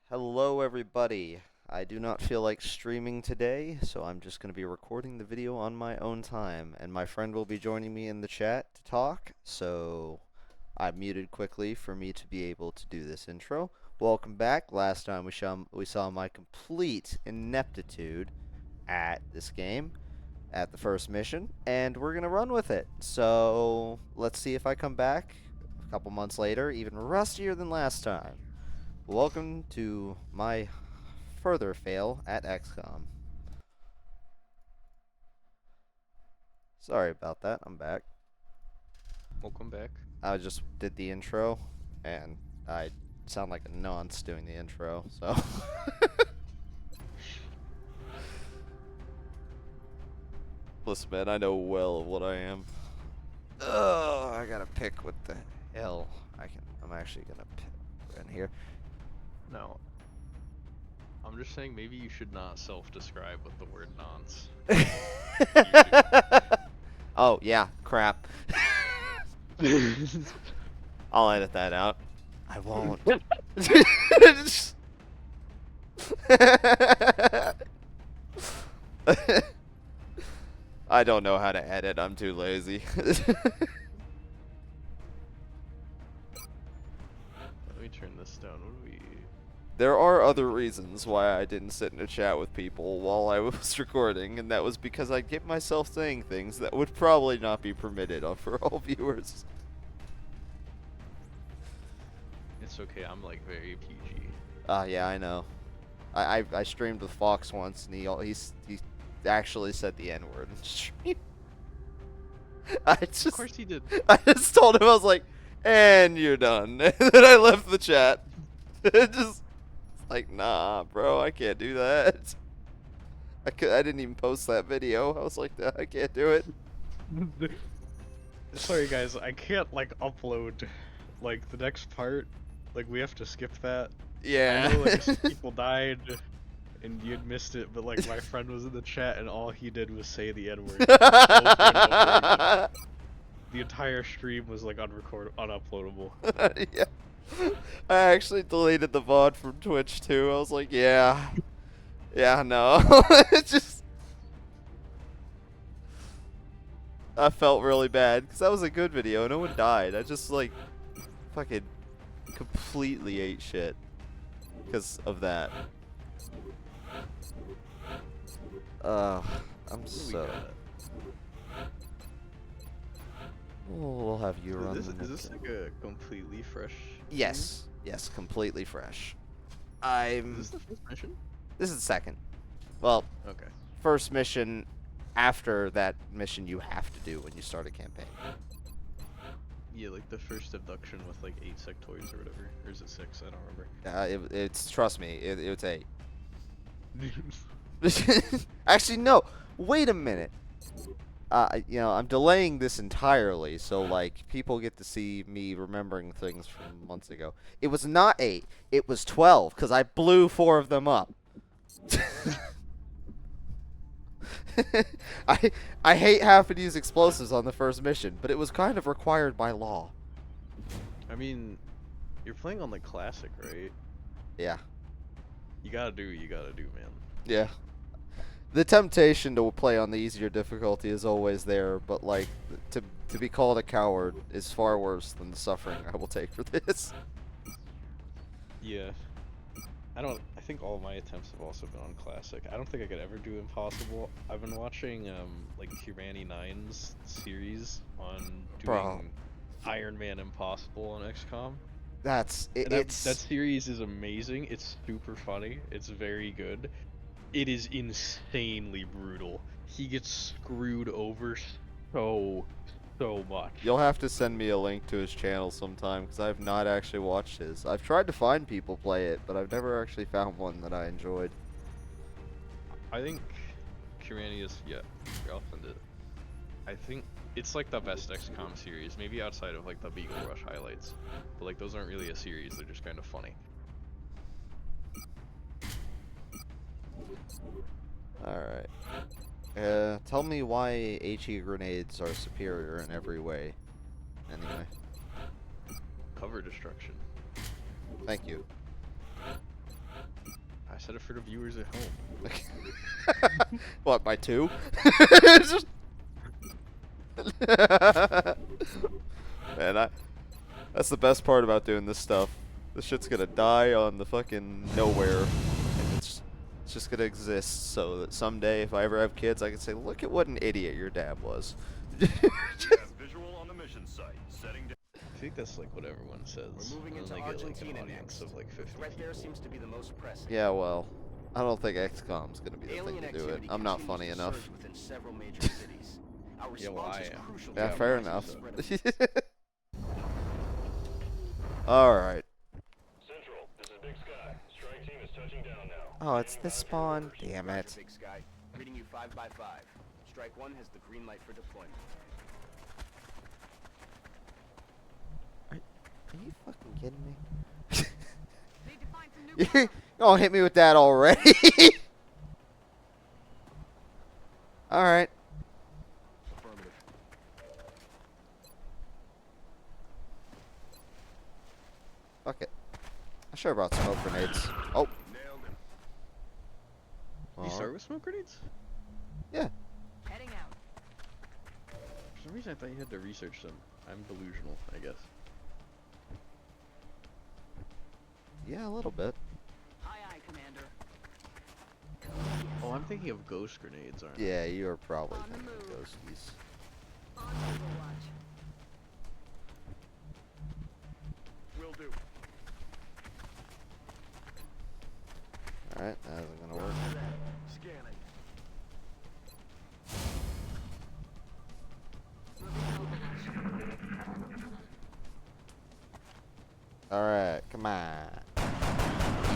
Hello everybody. I do not feel like streaming today, so I'm just going to be recording the video on my own time, and my friend will be joining me in the chat to talk, so I muted quickly for me to be able to do this intro. Welcome back. Last time we saw my complete ineptitude at this game, at the first mission, and we're going to run with it. So let's see if I come back a couple months later, even rustier than last time. Welcome to my further fail at XCOM. Sorry about that, I'm back. Welcome back. I just did the intro, and I sound like a nonce doing the intro, so. Listen, man, I know well what I am. Oh, I gotta pick what the hell I'm actually gonna pick in here. No. I'm just saying maybe you should not self-describe with the word nonce. Oh, yeah, crap. I'll edit that out. I won't. I don't know how to edit. I'm too lazy. Let me turn this down. What do we... There are other reasons why I didn't sit in a chat with people while I was recording, and that was because I'd get myself saying things that would probably not be permitted for all viewers. It's okay, I'm like very PG. Yeah, I know. I streamed with Fox once, and he actually said the N-word in stream. Of course he did. I just told him, I was like, and you're done. And then I left the chat. Just like, nah, bro, I can't do that. I didn't even post that video. I was like, I can't do it. Sorry guys, I can't like upload like the next part. Like we have to skip that. Yeah. I know like some people died and you'd missed it, but like my friend was in the chat and all he did was say the N-word over and over again. The entire stream was like unuploadable. Yeah. I actually deleted the VOD from Twitch too. I was like, yeah. Yeah, no. It just... I felt really bad, because that was a good video. No one died. I just, like, fucking completely ate shit because of that. I'm so... We'll have you run. Is this like a completely fresh... Yes. Yes, completely fresh. Is this the first mission? This is the second. Well, Okay. first mission after that mission you have to do when you start a campaign. Yeah, like the first abduction with like 8 sectoids or whatever. Or is it 6? I don't remember. It's, trust me, it's 8. Actually, no. Wait a minute. You know, I'm delaying this entirely, so like people get to see me remembering things from months ago. It was not 8. It was 12 because I blew 4 of them up. I hate having to use explosives on the first mission, but it was kind of required by law. I mean, you're playing on like classic, right? Yeah. You gotta do what you gotta do, man. Yeah. The temptation to play on the easier difficulty is always there, but like to be called a coward is far worse than the suffering I will take for this. Yeah. I think all of my attempts have also been on classic. I don't think I could ever do impossible. I've been watching like Tyranny 9's series on doing Bro. Iron Man Impossible on XCOM. That's And it's that series is amazing. It's super funny. It's very good. It is insanely brutal. He gets screwed over so much. You'll have to send me a link to his channel sometime because I've not actually watched his. I've tried to find people play it, but I've never actually found one that I enjoyed. I think Tyranny is, yeah, here, I'll send it. I think it's like the best XCOM series, maybe outside of like the Beagle Rush highlights. But like those aren't really a series, they're just kind of funny. Alright. Tell me why HE grenades are superior in every way. Anyway. Cover destruction. Thank you. Said it for the viewers at home. What, by 2? Man, that's the best part about doing this stuff. This shit's gonna die on the fucking nowhere. And it's just gonna exist so that someday, if I ever have kids, I can say, look at what an idiot your dad was. Visual on the mission site. Setting down. I think that's like what everyone says. We're moving And into then they get like an Argentina audience next. of like 50 Threat there people. seems to be the most pressing. Yeah, well, I don't think XCOM's gonna be the Alien thing to do it. activity I'm not continues funny to enough. surge within several major cities. Our Yeah, well, response I is am. crucial Yeah, to fair minimizing enough. the spread of Alright. Central, this is Big Sky. Strike team is touching down now. Oh, it's this spawn. Damn Roger, it. Big Sky. Reading you 5 by 5. Strike 1 has the green light for deployment. Are you fucking kidding me? Need to find some new You ground. don't hit me with that already. Alright. Affirmative. Fuck it. I should have brought smoke grenades. Oh. Nailed him. You Well, start with smoke grenades? yeah. Heading out. For some reason I thought you had to research them. I'm delusional, I guess. Yeah, a little bit. Aye, aye, Commander. Oh, I'm thinking of ghost grenades, aren't I? Yeah, you are probably On the thinking of move. ghosties. On Overwatch. Will do. Alright, that isn't gonna work. Scanning. Moving to Overwatch. Alright, come on.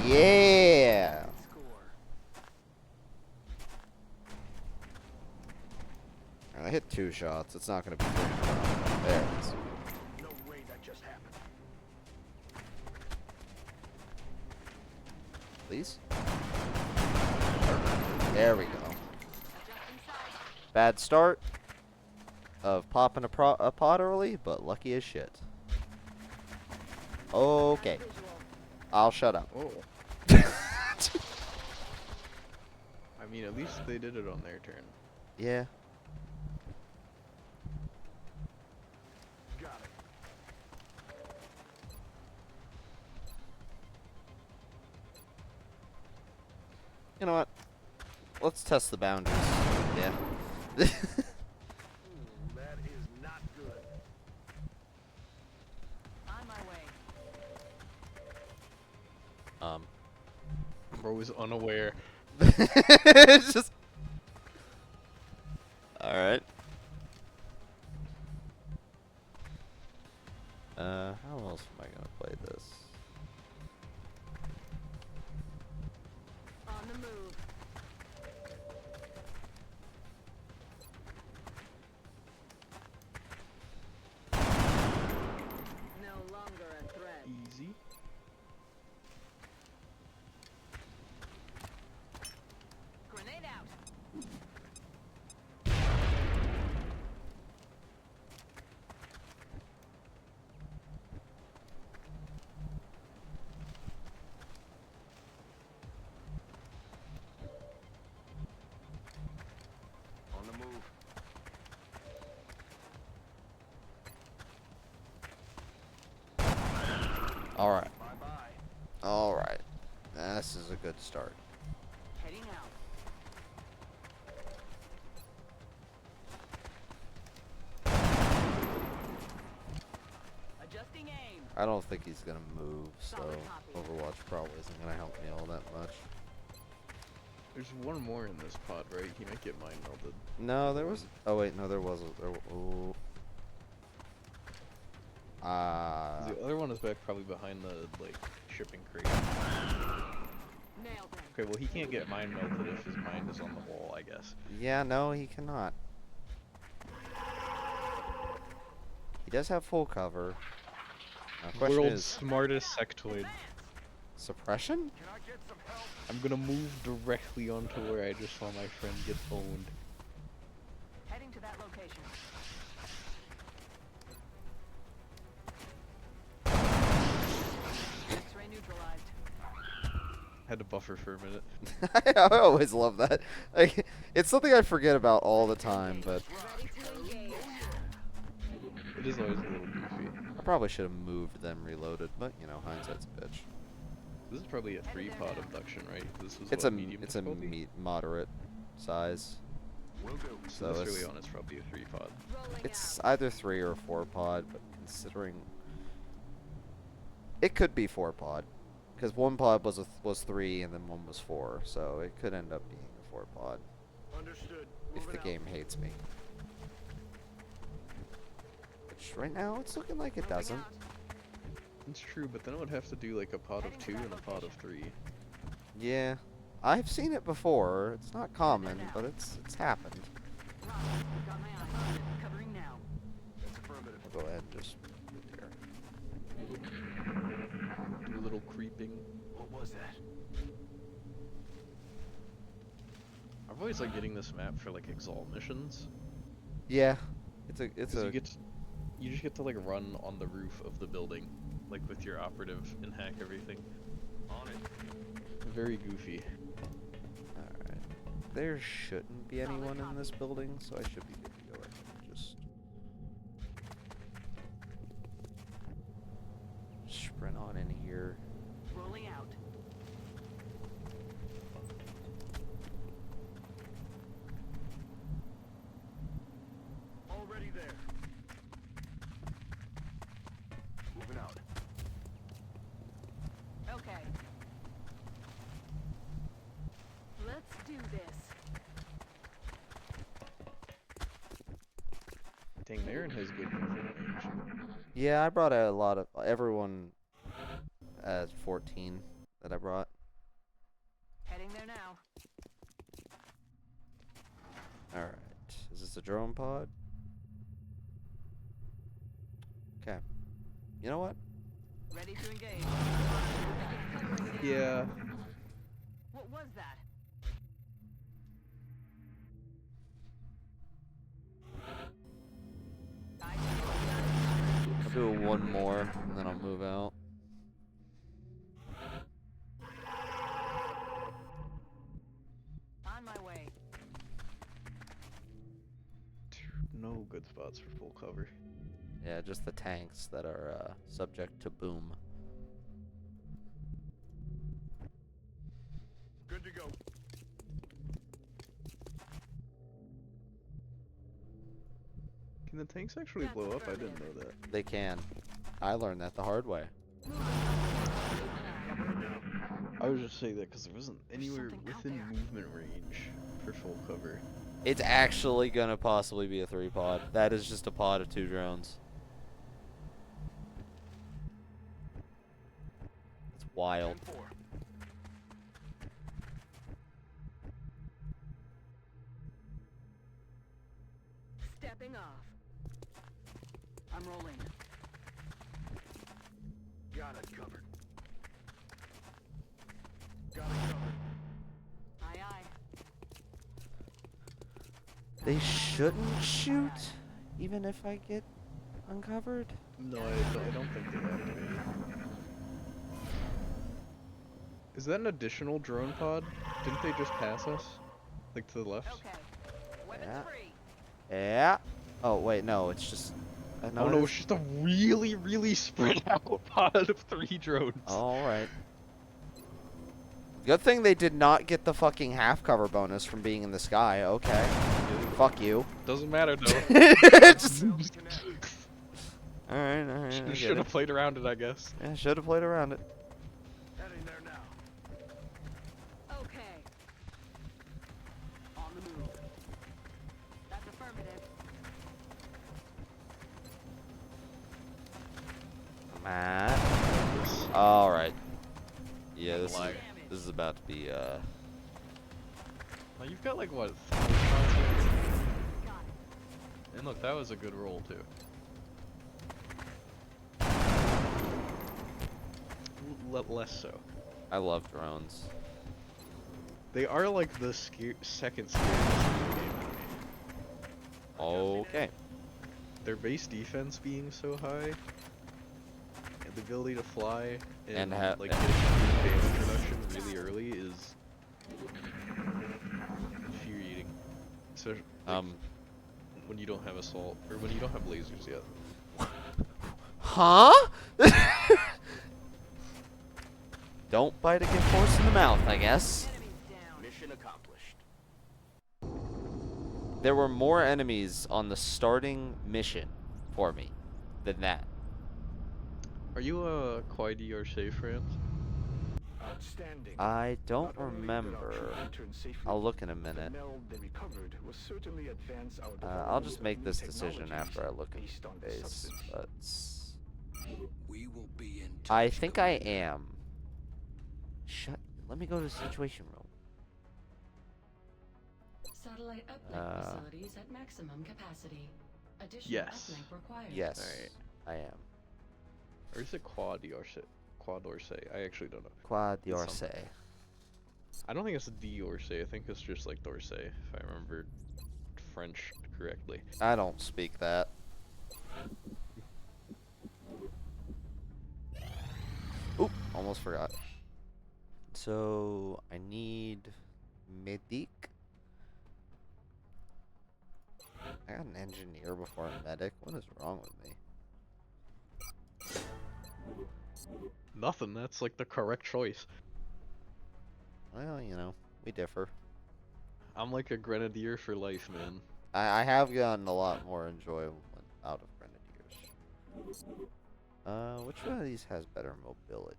Yeah! Score. Alright, I hit 2 shots. It's not gonna be 3. There it is. No way that just happened. Please? There we go. Adjusting sight. Bad start of popping a pot early, but lucky as shit. Okay, Visual. I'll shut up. Oh. I mean, at least they did it on their turn. Yeah. Got it. You know what? Let's test the boundaries. Yeah. That is not good. On my way. Bro was unaware. It's just. Alright. How else am I gonna play this? On the move. No longer a threat. Easy. Grenade out. On the move. Alright. Bye-bye. Alright. This is a good start. Heading out. Adjusting aim. I don't think he's gonna move, so Solid copy. Overwatch probably isn't gonna help me all that much. There's one more in this pod, right? He might get mind melted. No, there was. Oh wait, no, there wasn't. There. Oh. The other one is back probably behind the like shipping crate. Nailed him. Okay, well he can't get mind melted if his mind is on the wall, I guess. Yeah, no, he cannot. He does have full cover. Now, question World's is smartest sectoid. suppression. Can I get some help? I'm gonna move directly onto where I just saw my friend get owned. Heading to that location. X-ray neutralized. Had to buffer for a minute. I always love that. Like, it's something I forget about all the time, but Ready to engage. It is always a little goofy. I probably should have moved them reloaded, but you know, hindsight's a bitch. This is probably a 3-pod abduction, right? This was It's what, a medium it's a difficulty? moderate size. So this it's early on is probably a 3-pod. Rolling it's out. either 3 or 4 pod, but considering it could be 4 pod, because 1 pod was 3 and then 1 was 4, so it could end up being a 4 pod Understood. if the game hates me. Which right now it's looking like it Moving doesn't. out. It's true, but then it would have to do like a pod of 2 and a pod of 3. Yeah, I've seen it before. It's not common, but it's happened. Roger. Got my eyes on it. Covering now. That's affirmative. I'll go ahead and just move here. Do a little creeping. What was that? I've always liked getting this map for like exalt missions. Yeah, it's 'Cause a you just get to like run on the roof of the building, like with your operative and hack everything. On it. Very goofy. Alright. There shouldn't be anyone in this building, so I should be good to go ahead and just sprint on in here. Rolling out. Already there. Moving out. Okay. Let's do this. Dang, Marin has good movement range. Yeah, I brought a lot of everyone at 14 that I brought. Heading there now. Alright. Is this a drone pod? Okay. You know what? Ready to engage. Yeah. What was that? I'll do one more and then I'll move out. On my way. No good spots for full cover. Yeah, just the tanks that are subject to boom. Good to go. Can the tanks actually blow up? I didn't know that. They can. I learned that the hard way. I was just saying that because there wasn't anywhere something out within there. movement range for full cover. It's actually gonna possibly be a 3 pod. That is just a pod of 2 drones. It's wild. 10-4. Stepping off. I'm rolling. Got it covered. Got it covered. Aye aye. They shouldn't shoot, even if I get uncovered. No, I don't think they activated. Is that an additional drone pod? Didn't they just pass us? Like to the left? Okay. Weapons Yeah. free. Yeah. Oh wait, no, it's just. Oh no, it's just a really, really spread out pod of 3 drones. All right. Good thing they did not get the fucking half cover bonus from being in the sky. Okay. Fuck you. Doesn't matter though. Just. All right, all right. I Should get have it. played around it, I guess. Yeah, should have played around it. Heading there now. Okay. On the move. That's affirmative. Matt. All right. Yeah, this is Like- this is about to be Now you've got like what? 3 Got it. And look, that was a good roll too. Less so. I love drones. They are like the second scariest in the game. Okay. Their base defense being so high, and the ability to fly, And like ha- getting damage reduction really early So, when you don't have assault, or when you don't have lasers yet. Huh? Don't bite a gift horse in the mouth, I guess. Enemies down. Mission accomplished. There were more enemies on the starting mission for me than that. Are you a Quai d'Orsay friend? Outstanding. I don't Not only did our remember. troops return safely, I'll look in a the minute. meld they recovered will certainly advance our I'll development just of make new this decision technologies after I look in based on the base. substance. But We will be in I touch, think I Commander. am. Let me go to the situation room. Satellite uplink facilities at maximum capacity. Additional Yes. uplink required. Yes, Alright. I am. Or is it Quai d'Orsay? Quai d'Orsay? I actually don't know. Quad It's something. d'Orsay. I don't think it's d'Orsay. I think it's just like d'Orsay, if I remember French correctly. I don't speak that. Oop, almost forgot. So, I need medic. I got an engineer before a medic. What is wrong with me? Nothing. That's like the correct choice. Well, you know, we differ. I'm like a grenadier for life, man. I have gotten a lot more enjoyment out of grenadiers. Which one of these has better mobility?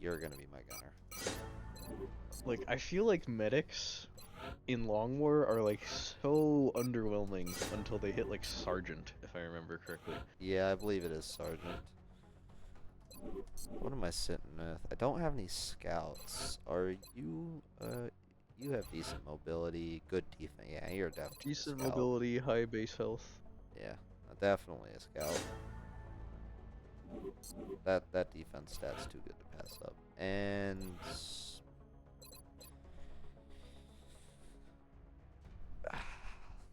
You're gonna be my gunner. Like, I feel like medics in Long War are like so underwhelming until they hit like Sergeant, if I remember correctly. Yeah, I believe it is Sergeant. What am I sitting with? I don't have any scouts. Are you, you have decent mobility, good defense. Yeah, you're definitely a Decent scout. mobility, high base health. Yeah, definitely a scout. That defense stat's too good to pass up. And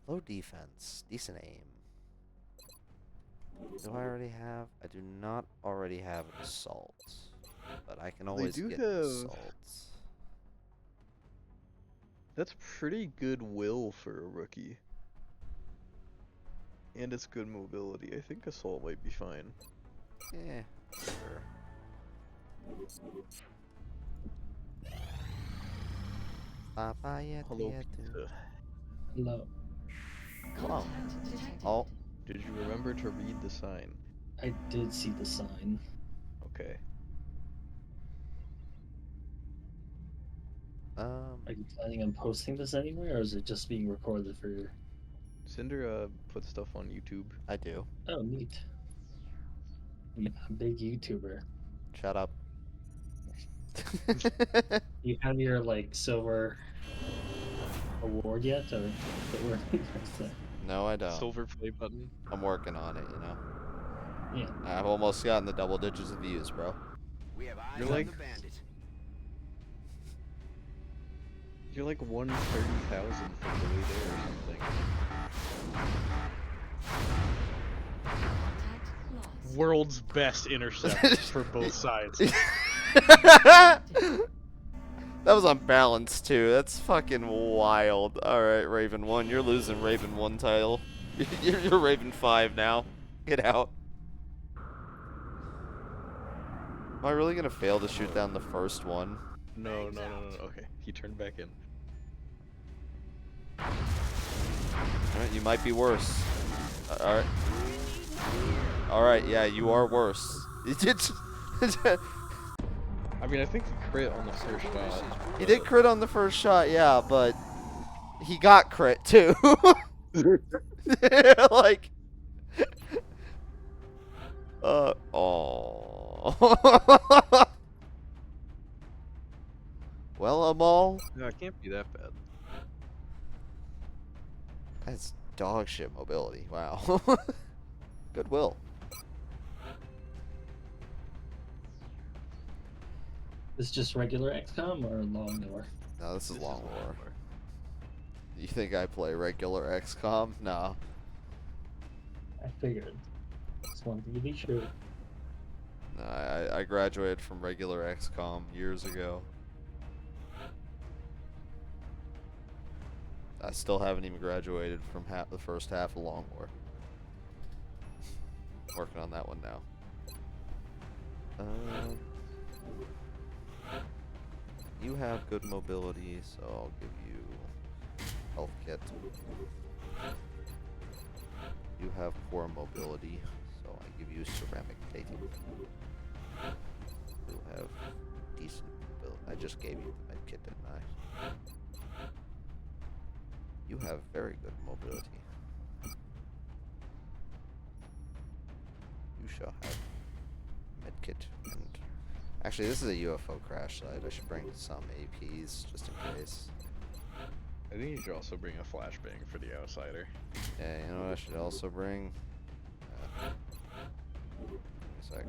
low defense, decent aim. Do I already have? I do not already have an assault, but I can always do get have- an assault. That's pretty good will for a rookie. And it's good mobility. I think assault might be fine. Yeah, sure. Hello, Papaya. pizza. Hello. Hello. Contact detected. Oh, Did you remember to read the sign? I did see the sign. Okay. Are you planning on posting this anywhere, or is it just being recorded for? Cinder put stuff on YouTube. I do. Oh, neat. I'm a big YouTuber. Shut up. You have your like silver award yet, or No, I don't. Silver play button. I'm working on it, you know. yeah. I've almost gotten the double digits of views, bro. We have eyes You're on like- the bandit. You're like 130,000 from the way there or something. Contact lost. World's best intercept for both sides. That was unbalanced too. That's fucking wild. Alright, Raven 1. You're losing Raven 1 title. You're Raven 5 now. Get out. Am I really gonna fail to shoot down the first one? No. Okay, he turned back in. Alright, you might be worse. Alright. Alright, yeah, you are worse. I mean, I think he crit on the first shot. He did crit on the first shot, yeah, but he got crit too. Like, oh. Well, Amal, No, it can't be that bad. that's dog shit mobility. Wow. Goodwill. This just regular XCOM or Long War? No, this is This is Long Long War. War. You think I play regular XCOM? No. I figured. Just wanted to be sure. No, I graduated from regular XCOM years ago. I still haven't even graduated from the first half of Long War. Working on that one now. You have good mobility, so I'll give you health kit. You have poor mobility, so I give you ceramic plating. You have decent mobility. I just gave you the med kit, didn't I? You have very good mobility. You shall have medkit and actually this is a UFO crash site. I should bring some APs just in case. I think you should also bring a flashbang for the outsider. Yeah, you know what I should also bring? Give me a sec.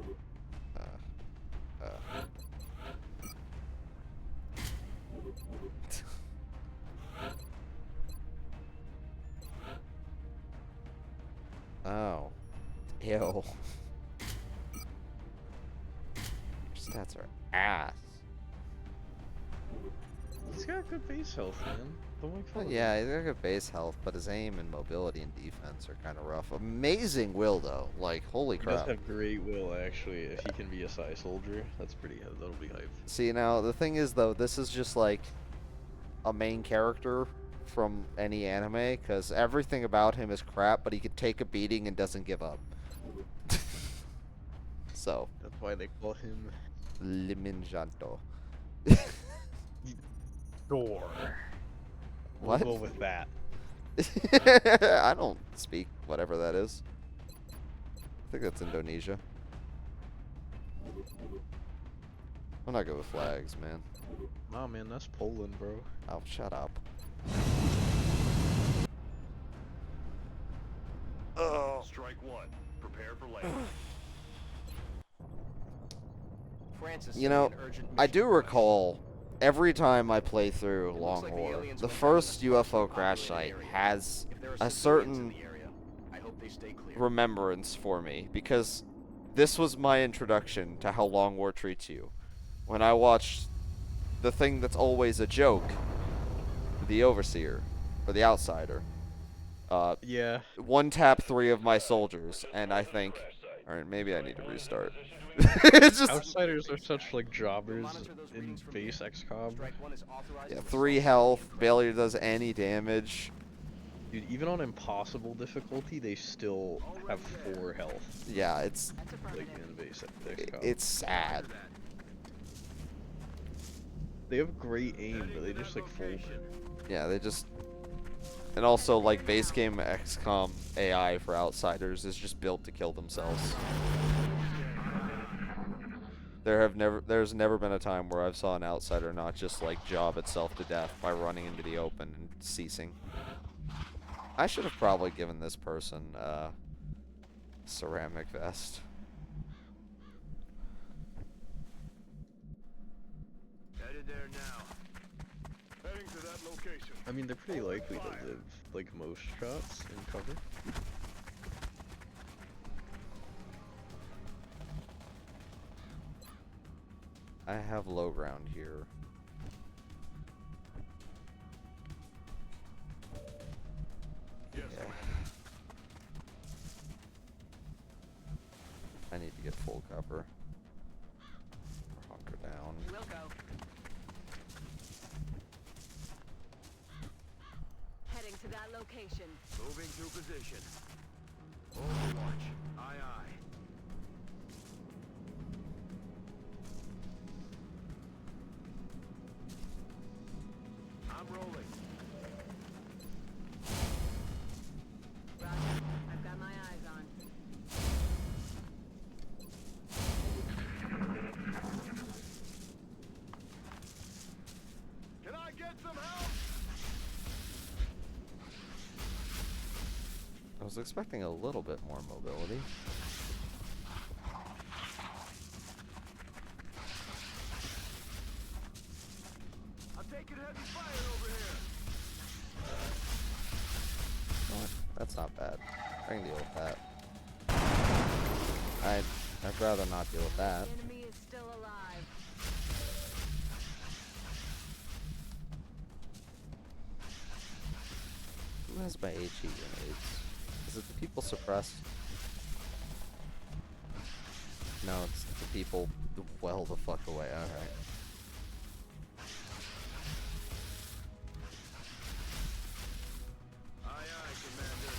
Oh. Ew. Your stats are ass. He's got good base health, man. Don't make fun of him. Yeah, he's got good base health, but his aim and mobility and defense are kind of rough. Amazing will, though. Like, holy He does crap. have great will, actually. If he can be a Psy soldier, that's pretty. That'll be hype. See, now, the thing is, though, this is just, like, a main character from any anime, because everything about him is crap, but he can take a beating and doesn't give up. So. That's why they call him Liminjanto. Door. What? We'll go with that. I don't speak whatever that is. I think that's Indonesia. I'm not good with flags, man. Nah, man, that's Poland, bro. Oh, shut up. Oh. Strike one. Prepare for landing. Francis, You know, an urgent I mission do request. recall every time I play through It looks Long like the War, aliens the went first down in a UFO crash populated site area. has If there are a civilians in certain the area, I hope they stay clear. remembrance for me, because this was my introduction to how Long War treats you. When I watched the thing that's always a joke, the Overseer, or the Outsider, Yeah. one tap 3 of my soldiers, and I think, alright, maybe I need to restart. It's just, Outsiders are such like jobbers in base XCOM. Strike one is authorized yeah, for 3 assault health, and barely does any damage. Dude, even on impossible difficulty, they still have 4 health. Yeah, it's That's Like affirmative. in base XCOM. it's sad. They have great aim, but they just like fold. Yeah, they just, and also like base game XCOM AI for Outsiders is just built to kill themselves. There's never been a time where I've saw an Outsider not just like job itself to death by running into the open and ceasing. I should have probably given this person ceramic vest. Headed there now. Heading to that location. I mean, they're pretty likely to live like most shots in cover. I have low ground here. Yes, Yeah. sir. I need to get full cover. Or hunker down. We'll go. Heading to that location. Moving to position. Overwatch. Aye, aye. I'm rolling. Roger. I've got my eyes on. Can I get some help? I was expecting a little bit more mobility. I'm taking heavy fire over here. What? That's not bad. I can deal with that. I'd rather not deal with that. The enemy is still alive. has my HE grenades? Is it the people suppressed? No, it's the people well the fuck away. Alright. Aye, aye, Commander.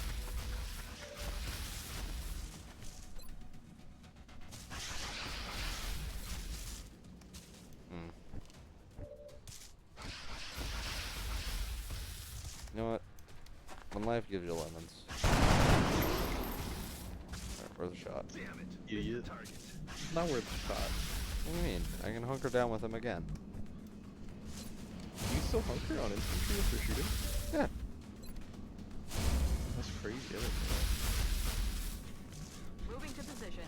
You know what? When life gives you lemons. Alright, worth a shot. Damn it. Idiot. Target. Not worth the shot. What do you mean? I can hunker down with him again. You still hunker on infantry after shooting? Yeah. That's crazy. I didn't know Moving to position.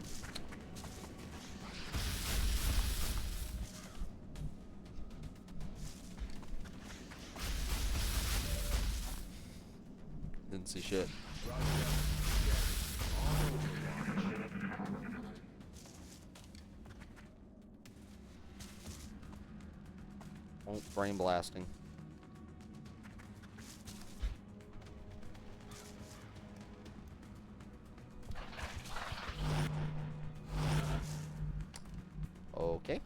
Didn't see shit. Oh, brain blasting. Okay.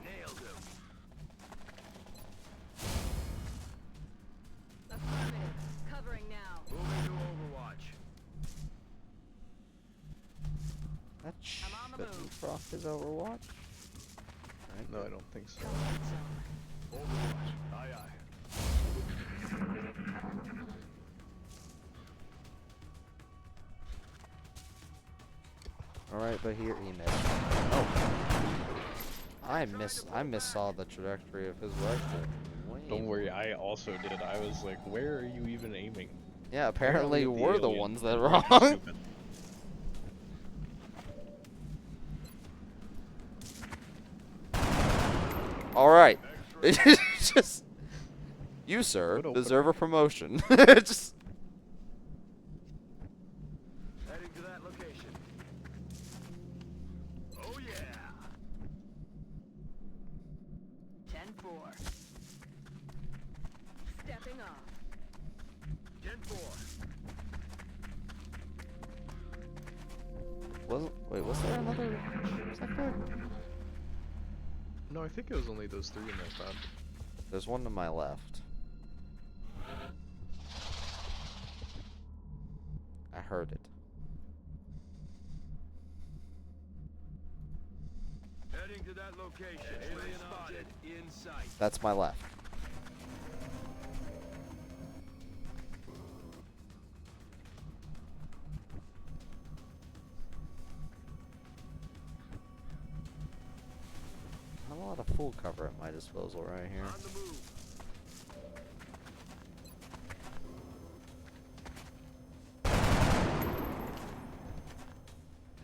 Nailed him. Affirmative. Covering now. Moving to Overwatch. That I'm on the shouldn't move. proc his Overwatch. that. No, I don't think so. Comfort zone. Overwatch. Aye, aye. Alright, but here he missed. Oh. I missaw the trajectory of his rifle. Don't worry, I also did. I was like, where are you even aiming? Yeah, apparently Apparently we're the alien. ones that You're wrong. stupid. Alright. It's just you, sir, Good opener. deserve a promotion. Just Heading to that location. Oh yeah. 10-4. Stepping off. 10-4. wait, was there another sector? No, I think it was only those three in that crowd. There's one to my left. I heard it. Heading to that location. Alien object in sight. That's my left. I have a lot of full cover at my disposal right here. On the move.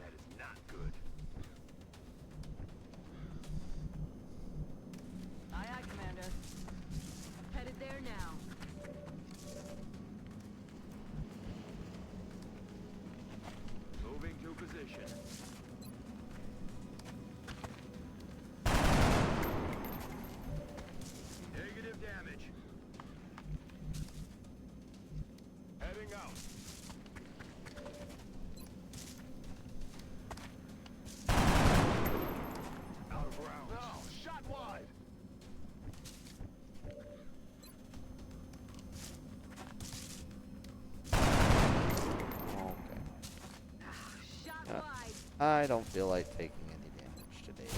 That is not good. Aye, aye, Commander. Headed there now. Moving to position. Negative damage. Heading out. Out of rounds. No, shot wide. Okay. Shot Yeah. wide. I don't feel like taking any damage today.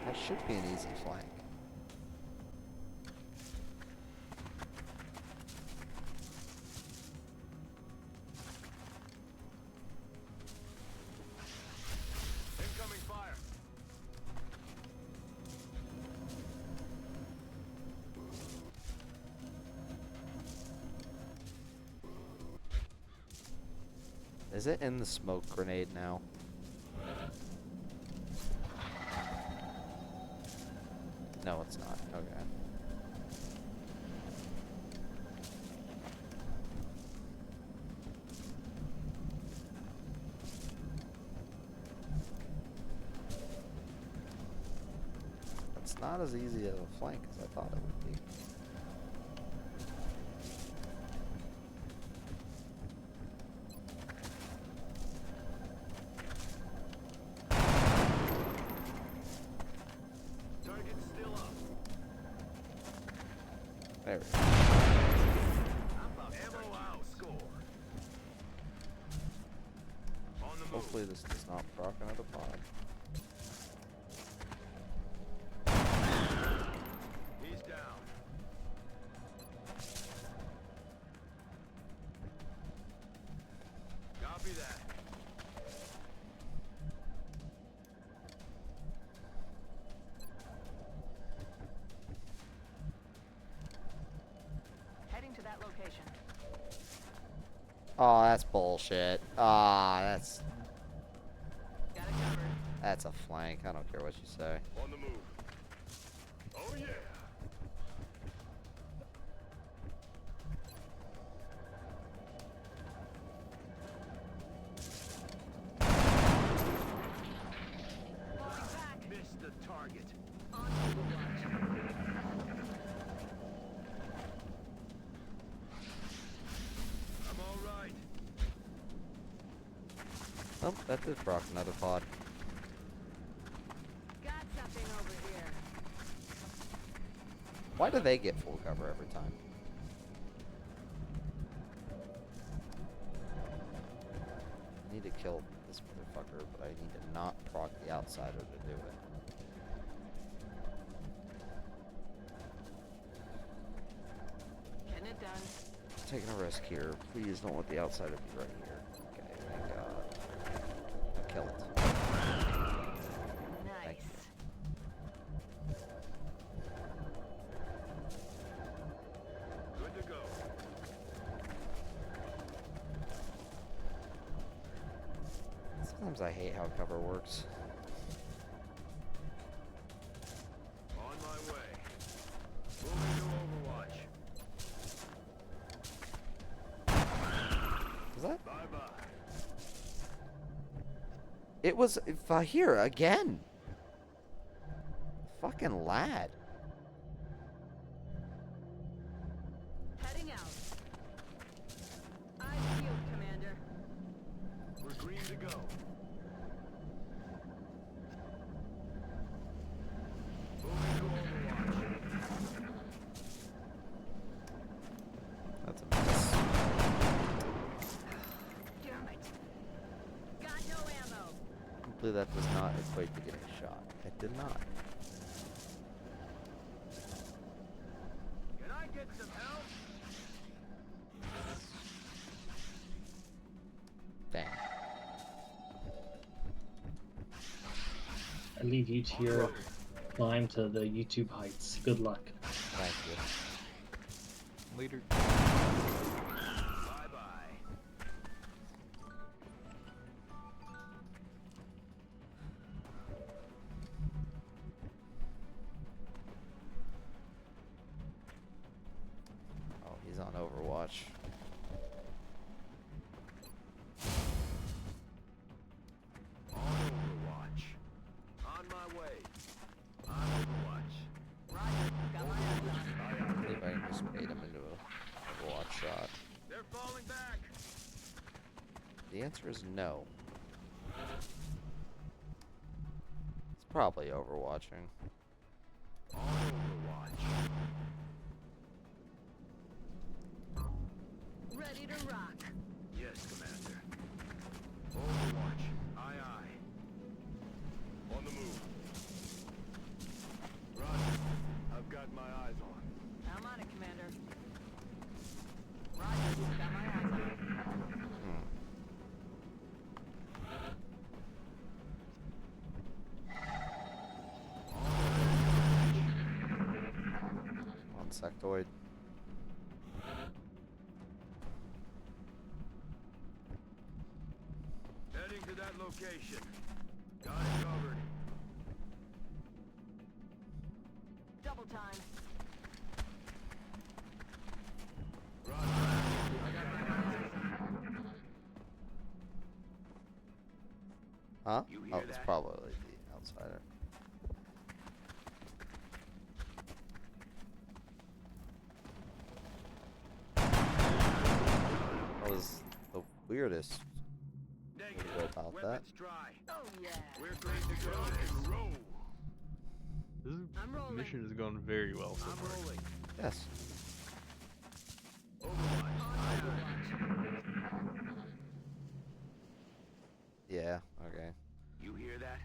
That should be an easy flank. Incoming fire. Is it in the smoke grenade now? No, it's not. Okay. It's not as easy of a flank as I thought it would be. Target's still up. There we go. Ammo out. Score. On the move. Hopefully this does not proc another pod. He's down. Copy that. Heading to that location. Oh, that's bullshit. Ah, Got it covered. that's a flank. I don't care what you say. On the move. Oh yeah. Falling back. Missed the target. On Overwatch. I'm all right. Oh, that did proc another pod. Got something over here. Why do they get full cover every time? I need to kill this motherfucker, but I need to not proc the outsider to do it. Getting it done. Taking a risk here. Please don't let the outsider be right here. Okay, thank God. Kill it. Nice. Good to go. Sometimes I hate how cover works. On my way. Moving to Overwatch. Was that? Bye-bye. It was here again. Fucking lad. Heading out. Eyes peeled, Commander. We're green to go. Moving to Overwatch. That's a miss. Damn it. Got no ammo. Hopefully that does not equate to getting shot. It did not. Can I get some help? Damn. I leave you to your climb to the YouTube heights. Good luck. Thank you. Later. Bye-bye. Oh, he's on Overwatch. On Overwatch. On my way. On Overwatch. Roger. Got my eyes on. I believe I can just bait him into a Overwatch shot. They're falling back. The answer is no. It's probably Overwatching. On Overwatch. Ready to rock. Yes, Commander. Overwatch. Aye, aye. On the move. Roger. I've got my eyes on. I'm on it, Commander. Roger. Got my eyes on. Hmm. On sectoid. Heading to that location. Got it covered. time. Huh? You Oh, hear it's that? probably the outsider. That was the weirdest way to go about that. Weapons dry. Oh yeah. We're great to go and roll. I'm rolling. Mission has gone very well so I'm far. rolling. Yes. Yeah, okay. You hear that?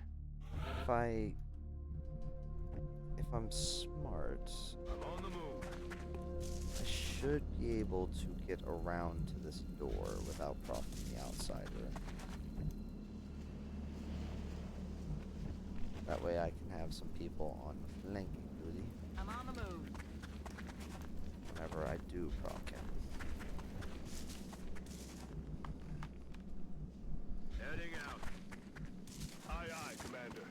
If I'm smart, I'm on the move. I should be able to get around to this door without propping the outsider. That way I can have some people on flanking duty I'm on the move. whenever I do proc him. Heading out. Aye, aye, Commander.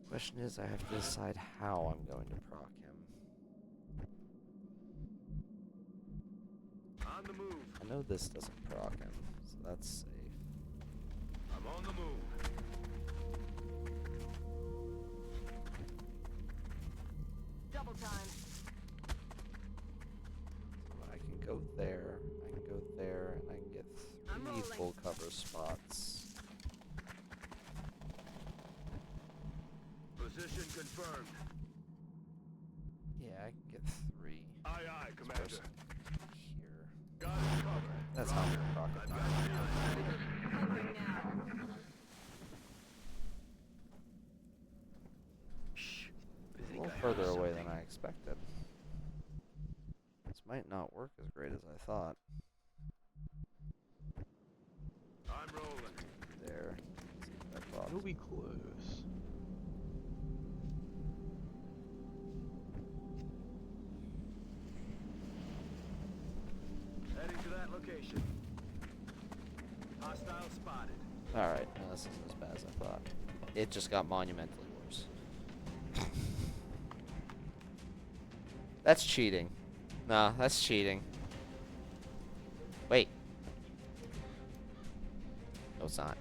Question is, I have to decide how I'm going to proc him. On the move. I know this doesn't proc him, so that's safe. I'm on the move. Double time. I can go there, I can go there, and I can get I'm 3 rolling. full cover spots. Position confirmed. Yeah, I can get 3. Aye, aye, Commander. Here. Got it covered. That's how I'm gonna proc I've it. got the Covering now. Shh. I A think little I further heard away something. than I expected. This might not work as great as I thought. I'm rolling. There. See if that procs. It'll be close. Heading to that location. Hostile spotted. Alright, no, this isn't as bad as I thought. It just got monumentally worse. That's cheating. Nah, that's cheating. Wait. No, it's not.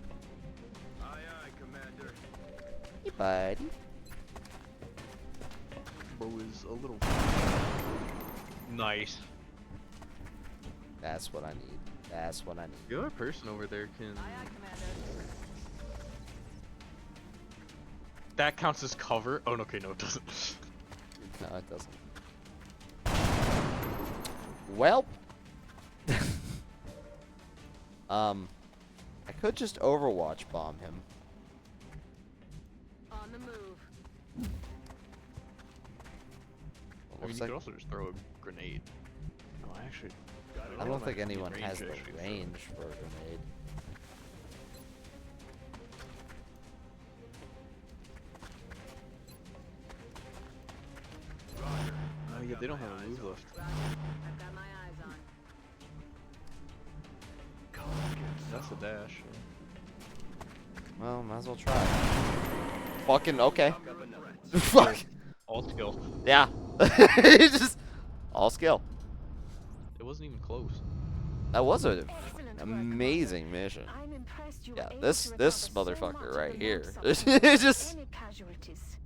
Aye, aye, Commander. Hey, buddy. Bro is a little nice. That's what I need. That's what I need. The other person over there can. Aye, aye, Commander. That counts as cover. Oh, no, okay, no, it doesn't. No, it doesn't. Welp. I could just Overwatch bomb him. On the move. I mean, Looks you like could also just throw a grenade. No, actually. I don't think actually anyone need has the actually for it. range for a grenade. Oh, yeah, they don't have a move left. Roger. I've got my eyes on. That's a dash. Well, might as well try. Fucking okay. Up another. Fuck. All skill. Yeah. It's just all skill. It wasn't even close. That was an Excellent work, amazing mission. I'm impressed you Yeah, were able this to this recover so much motherfucker of right the here. lump It's sum without just any casualties.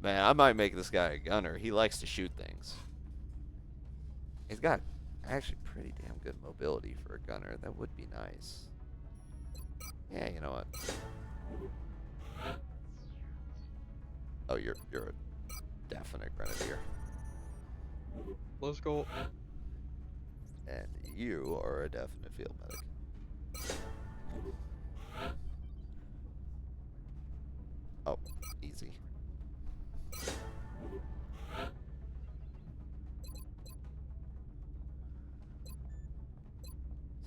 man, I might make this guy a gunner. He likes to shoot things. He's got actually pretty damn good mobility for a gunner. That would be nice. Yeah, you know what? Oh, you're a definite grenadier. Let's go. And you are a definite field medic. Oh, easy.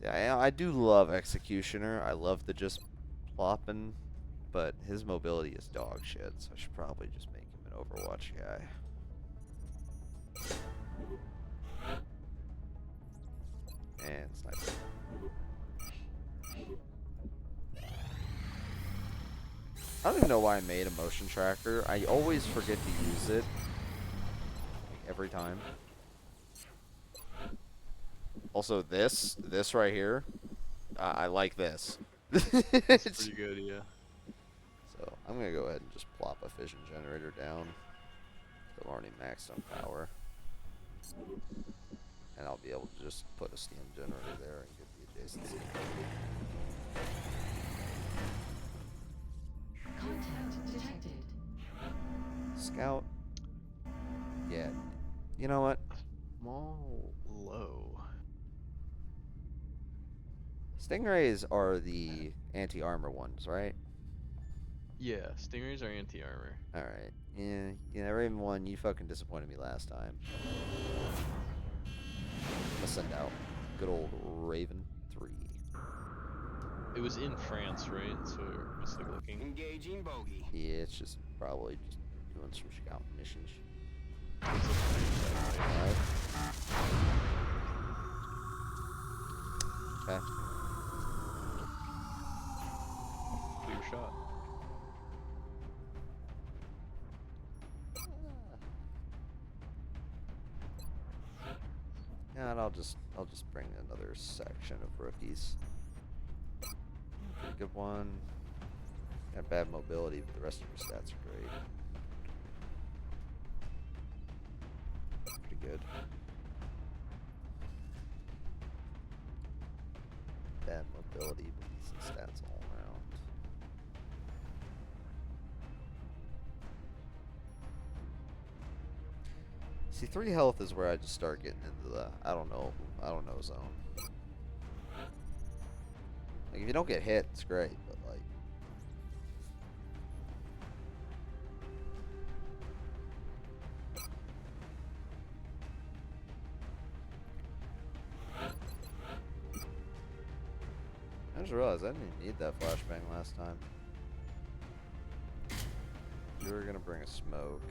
See, I do love Executioner. I love the just plopping, but his mobility is dog shit, so I should probably just make him an Overwatch guy. And sniper. I don't even know why I made a motion tracker. I always forget to use it. Like, every time. Also, this right here, I like this. It's It's- pretty good, yeah. So I'm gonna go ahead and just plop a fission generator down. I'm already maxed on power, and I'll be able to just put a steam generator there and get the adjacency. Contact detected. Scout. Yeah. You know what? Small low. Stingrays are the anti-armor ones, right? Yeah, Stingrays are anti-armor. Alright. Yeah, Raven 1, you fucking disappointed me last time. I'm gonna send out good old Raven 3. It was in France, right? So it's like looking. Engaging bogey. Yeah, it's just probably just doing some scout missions. It's Alright. Okay. clear shot. Yeah, and I'll just bring another section of rookies. Pretty good one. Got bad mobility, but the rest of your stats are great. Pretty good. Bad mobility, but decent stats all around. See, 3 health is where I just start getting into the I don't know zone. Like, if you don't get hit, it's great, but like. I just realized I didn't even need that flashbang last time. You were gonna bring a smoke.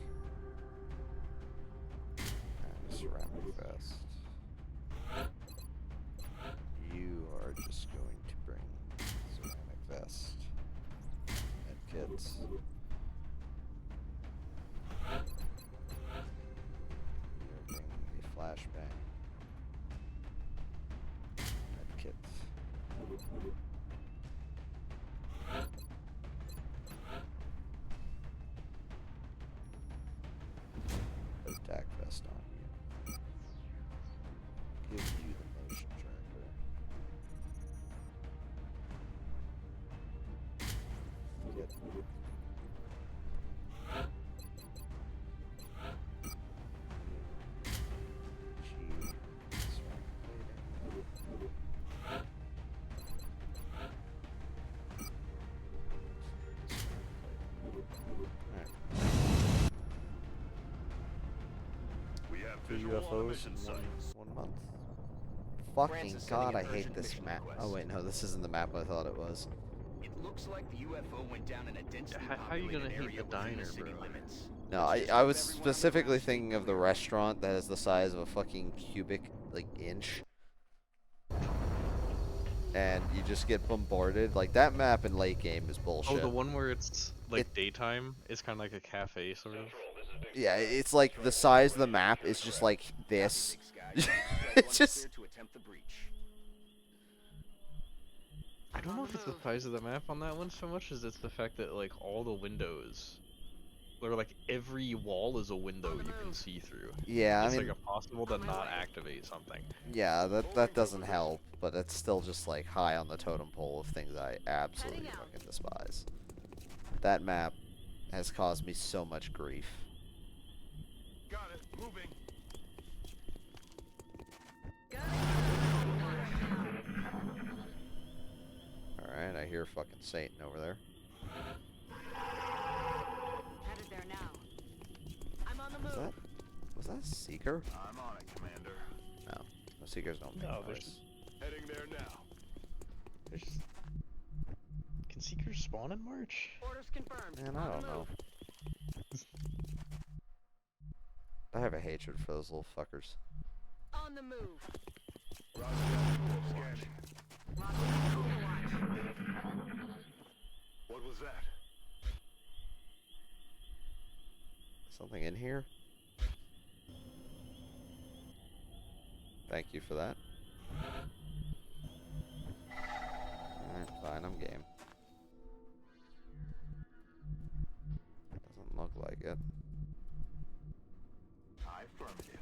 And a ceramic vest. You are just going to bring ceramic vest and kits. You're bringing a flashbang and kits. Attack vest on you. Give you the motion tracker. Get We have Two visual on the UFOs mission in site. one month. Fucking Francis god, sending I an hate urgent this mission map. request. Oh wait, no, this isn't the map I thought it was. It looks like the UFO went down in a densely How you gonna populated hate area the within diner, city bro? limits. No, I was specifically thinking of the restaurant that is the size of a fucking cubic, like, inch. And you just get bombarded. Like, that map in late game is bullshit. Oh, the one where it's like It- daytime? It's kind of like a cafe, sort of. Yeah, it's like the size of the map is just like this. It's just. To attempt the breach. I don't know if it's the size of the map on that one so much as it's the fact that like all the windows, or like every wall is a window you can see through. Yeah, I It's mean, like impossible to not activate something. yeah, that doesn't help, but it's still just like high on the totem pole of things I absolutely fucking despise. That map has caused me so much grief. Got it. Moving. Alright, I hear fucking Satan over there. Headed there now. I'm on the Was move. was that a Seeker? I'm on it, Commander. No, the Seekers don't make No, noise. Heading there now. There's... Can Seekers spawn in March? Orders confirmed. Man, I don't know. I have a hatred for those little fuckers. On the move. Roger that. Scanning. Roger. Overwatch. What was that? something in here? Thank you for that. Alright, fine, I'm game. Doesn't look like it. Affirmative.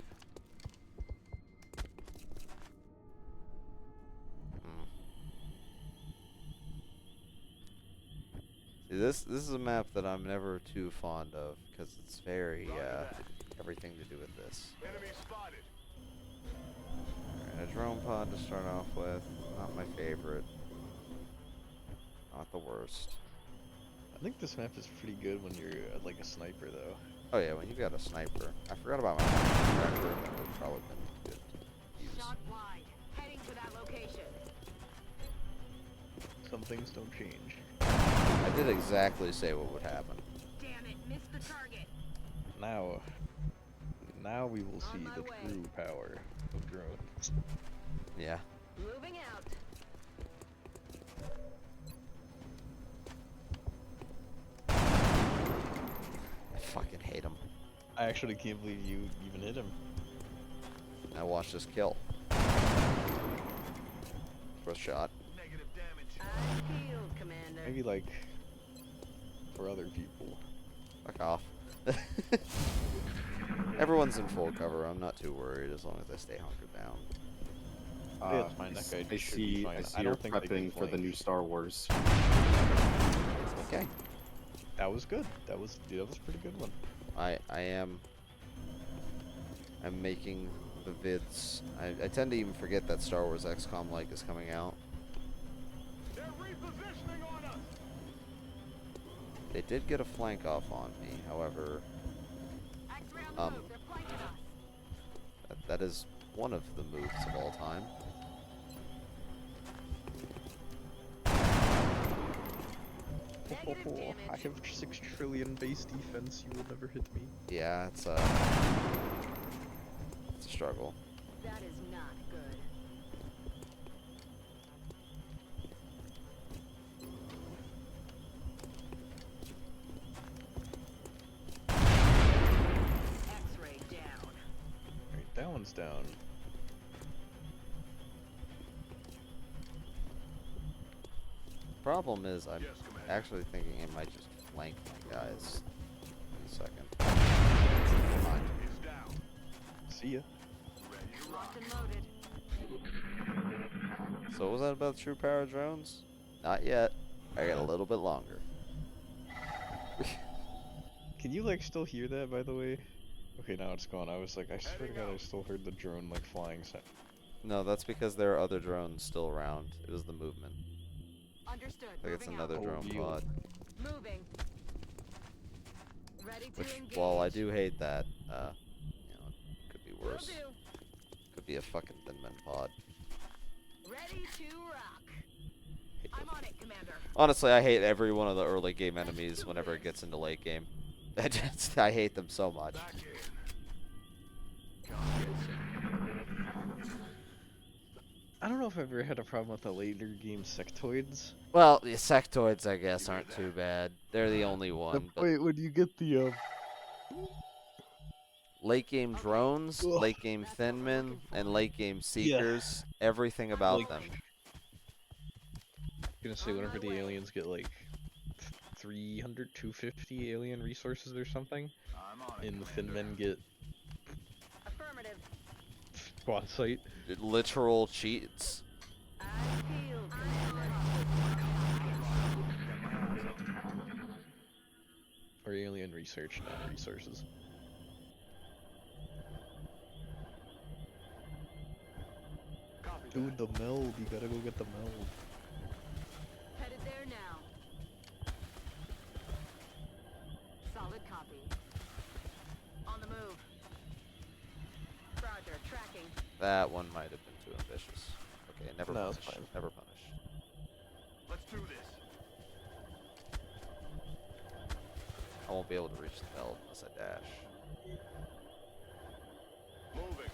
See, this is a map that I'm never too fond of because it's very everything to do with this. Enemy spotted. Alright, a drone pod to start off with. Not my favorite. Not the worst. I think this map is pretty good when you're like a sniper, though. Oh yeah, when you got a sniper. I forgot about my sniper. That would probably been good to use. Shot wide. Heading to that location. Some things don't change. I did exactly say what would happen. Damn it, missed the target. Now we will see On my the way. true power of drones. Yeah. Moving out. I fucking hate him. I actually can't believe you even hit him. Now watch this kill. First shot. Negative damage. Eyes peeled, Commander. Maybe like for other people. Fuck off. Everyone's in full cover. I'm not too worried as long as I stay hunkered down. Yeah, it's fine. That guy I should be see. fine. I see I you're don't think they can prepping for the flank. new Star Wars. Okay. That was good. That was a pretty good one. I am. I'm making the vids. I tend to even forget that Star Wars XCOM like is coming out. They're repositioning on us. They did get a flank off on me, however, X-ray on the move. They're flanking us. that is one of the moves of all time. Negative damage. I have 6 trillion base defense. You will never hit me. Yeah, it's a struggle. That is not good. X-ray down. Alright, that one's down. Problem is, I'm Yes, Commander. actually thinking it might just flank my guys. In a second. Never mind. Is down. See ya. Ready to Locked rock. and loaded. So what was that about true power drones? Not yet. I got a little bit longer. Can you like still hear that, by the way? Okay, now it's gone. I was like, I swear to God, I still heard the drone like flying. No, that's because there are other drones still around. It was the movement. Understood. Like it's Moving another Oh, drone you. pod. out. Moving. Ready to Which, engage. while I do hate that, you know, it could be Will worse. do. Could be a fucking thin man pod. Ready to rock. Hate I'm those. on it, Commander. Honestly, I hate every one of the early game enemies whenever it gets into late game. I hate them so much. Back in. I don't know if I've ever had a problem with the later game sectoids. Well, the sectoids, I guess, aren't too bad. They're the only one. But Wait, when you get the late game drones, Ugh. late game thin men, and late game seekers, everything about Like- them. I'm gonna say whenever the aliens get like 300, 250 alien resources or something, I'm on it, and the thin Commander. men get Affirmative. quad sight. Literal cheats. Eyes peeled, Commander. Or alien research, not resources. Copy that. Dude, the meld, you gotta go get the meld. Headed there now. Solid copy. On the move. Roger, tracking. That one might have been too ambitious. Okay, never No, it's punish. fine. Never punish. Let's do this. I won't be able to reach the belt unless I dash. Moving.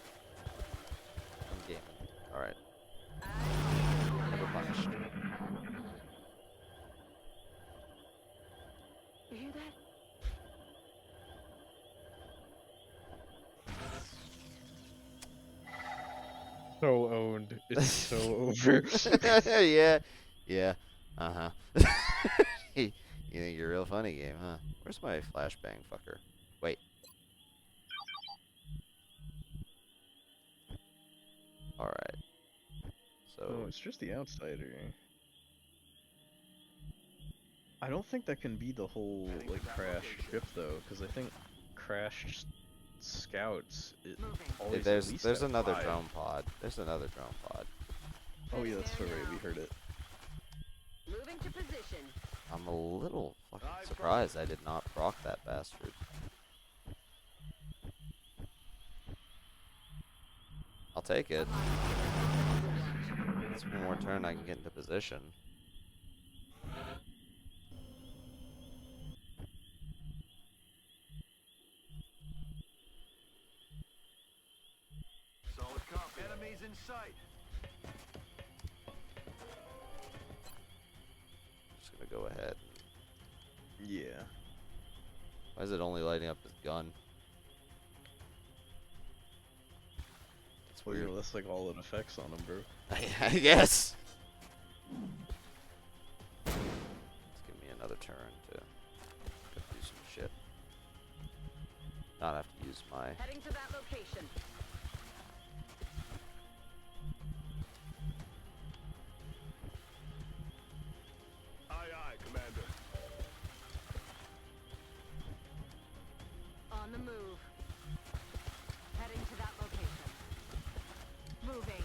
I'm gaming. Alright, Eyes peeled. never punished. You hear that? So owned. It's so over. Yeah. Yeah. Uh-huh. You think you're real funny, game, huh? Where's my flashbang fucker? Wait. Alright. So, Oh, it's just the outsider. I don't think that can be the whole like crashed ship though, because I think crashed scouts it always at least there's have another 5. drone pod. There's another drone pod. Oh yeah, that's so right. We heard it. Moving to position. I'm a little fucking surprised I did not proc that bastard. I'll take it. It's one more turn I can get into position. Solid copy. Enemies in sight. Just gonna go ahead. Yeah. Why is it only lighting up his gun? It's Well, weird. that's like all it affects on him, bro. I guess. Let's give me another turn to go do some shit. Not have to use my. Heading to that location. Aye, aye, Commander. On the move. Heading to that location. Moving.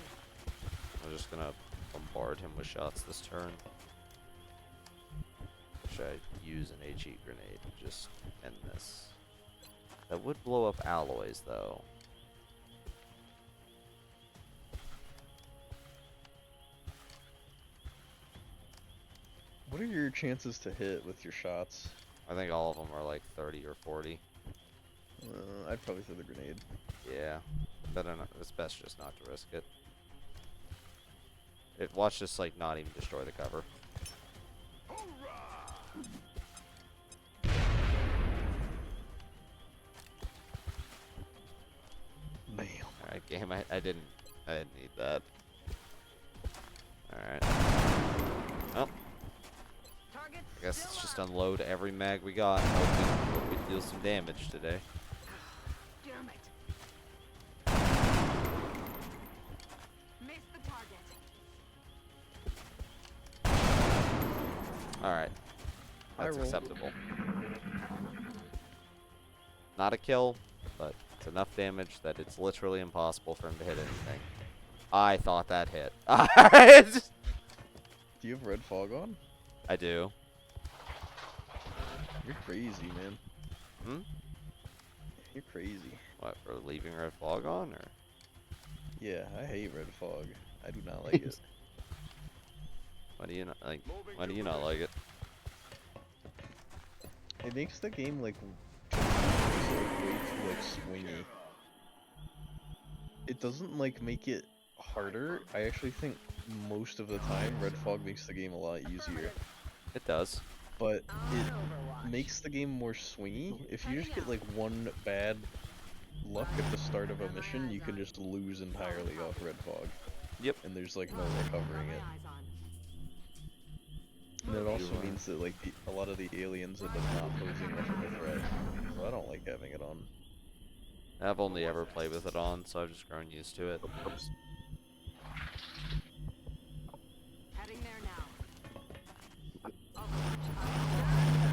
I'm just gonna bombard him with shots this turn. Should I use an HE grenade to just end this? That would blow up alloys, though. What are your chances to hit with your shots? I think all of them are like 30 or 40. I'd probably throw the grenade. Yeah, better not. It's best just not to risk it. Watch this like not even destroy the cover. Bam. Alright, game. I didn't need that. Alright. Well, Target I guess it's still just up. unload every mag we got. Hope we deal some damage today. Damn it. Missed the target. Alright. That's rolled. acceptable. Not a kill, but it's enough damage that it's literally impossible for him to hit anything. I thought that hit. Do you have red fog on? I do. You're crazy, man. Hmm? You're crazy. What, for leaving red fog on, or? Yeah, I hate red fog. I do not like it. Why do you not like? Why do you not like it? It makes the game like way too like swingy. It doesn't like make it harder. I actually think most of the time red fog makes the game a lot easier. It does. But it makes the game more swingy. If you just get like one bad luck at the start of a mission, you can just lose entirely off red fog. Yep. And there's like no recovering it. And it also means that like a lot of the aliens end up not posing much of a threat. So I don't like having it on. I've only ever played with it on, so I've just grown used to it. Heading there now.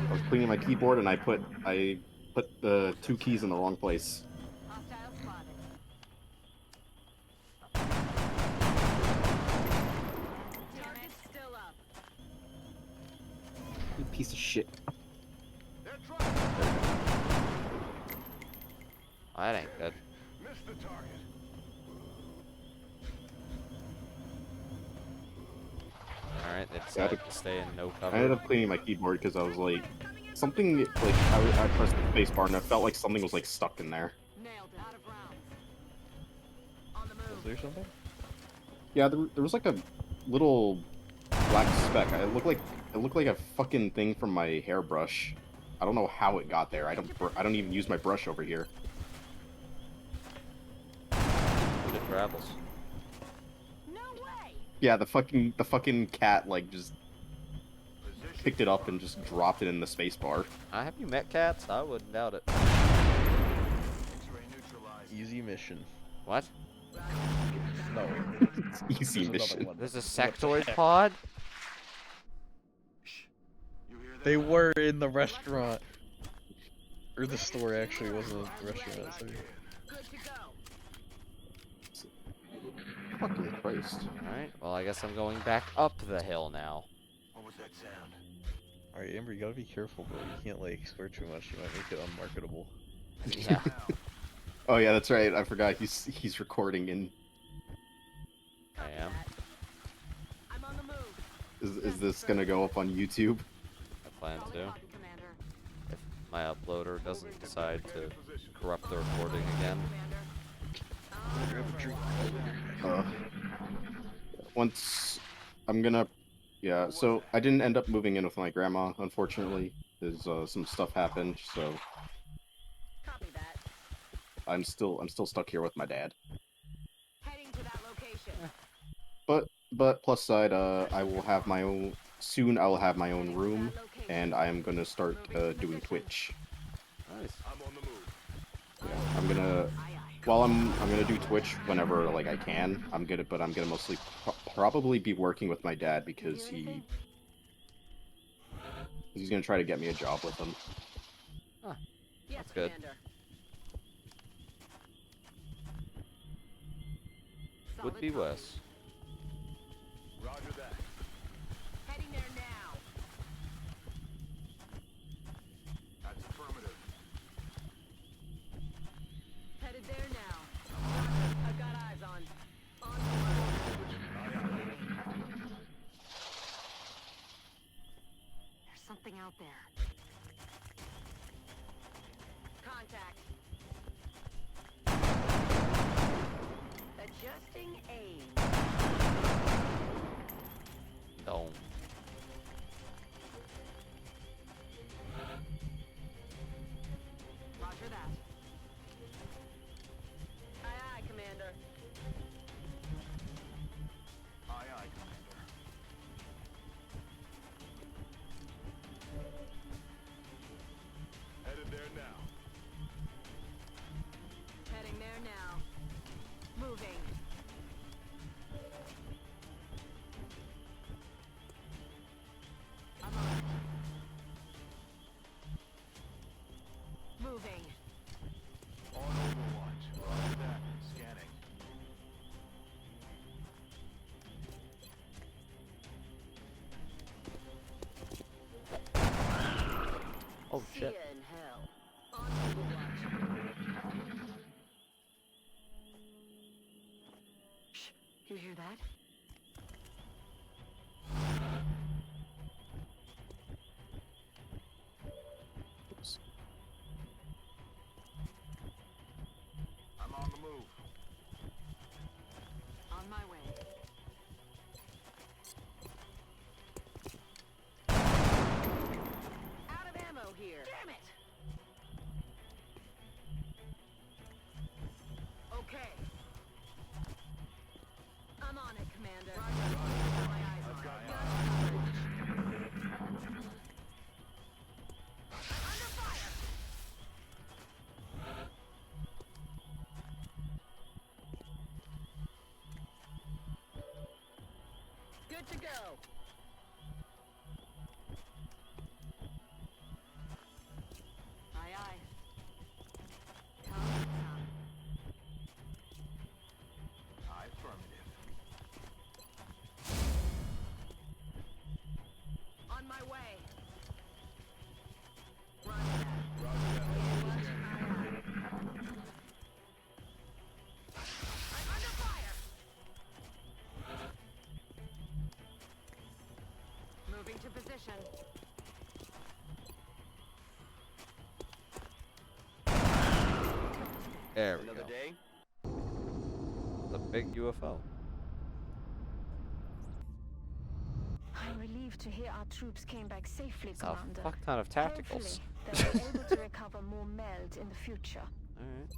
I was cleaning my keyboard and I put the 2 keys in the wrong place. Hostile spotted. Target still up. You piece of shit. Oh, that ain't good. Missed the target. Alright, they decided to stay in no I ended cover. up cleaning my keyboard because I was like, something like I pressed the space bar and it felt like something was like stuck in there. Nailed it. Out of rounds. On the move. Was there something? Yeah, there was like a little black speck. It looked like a fucking thing from my hairbrush. I don't know how it got there. I don't even use my brush over here. Good travels. Yeah, the fucking cat like just picked it up and just dropped it in the space bar. Have you met cats? I wouldn't doubt it. X-ray neutralized. Easy mission. What? No. Easy There's another mission. one. There's a What the sectoid heck? pod? Shh. You hear that? They were in the restaurant. Or the store, actually. It wasn't a restaurant. Sorry. Good to go. Fucking Christ. Alright, well, I guess I'm going back up the hill now. What was that sound? Alright, Amber, you gotta be careful, bro. You can't, like, swear too much. You might make it unmarketable. Yeah. Oh yeah, that's right. I forgot he's recording and I am. I'm on the move. is this gonna go up on YouTube? I plan to. Copy, Commander. If my uploader doesn't decide to corrupt the recording again. Once I'm gonna, yeah. So I didn't end up moving in with my grandma, unfortunately. There's some stuff happened, so Copy that. I'm still stuck here with my dad. Heading to that location. But plus side, I will have my own soon. I will have my own room, and I am gonna start doing Twitch. Nice. I'm on the move. Yeah, I'm gonna. While I'm gonna do Twitch whenever like I can. I'm gonna mostly probably be working with my dad because he's gonna try to get me a job with him. Huh. Yes, That's good. Commander. Would Solid be copy. worse. Roger that. Heading there now. That's affirmative. Headed there now. I've got eyes on. On board. There's something out there. Contact. Adjusting aim. Don't. Roger that. Aye, aye, Commander. Aye, aye, Commander. Headed there now. Heading there now. Moving. I'm on it. Moving. On Overwatch. Roger that. Scanning. Oh See shit. ya in hell. On Overwatch. Shh. You hear that? I'm on the move. On my way. Out of ammo here. Damn it! Okay. I'm on it, Commander. Roger. Got my eyes on it. I'm under fire! Good to go. Aye, aye. Come, come. Aye, affirmative. On my way. Roger that. Roger that. Overwatch, aye, aye. I'm under fire! Moving to position. There we Another go. day? The big UFO. I'm relieved to hear our troops came back safely, It's a Commander. fuck ton of tacticals. Hopefully, they'll be able to recover more meld in the future. Alright.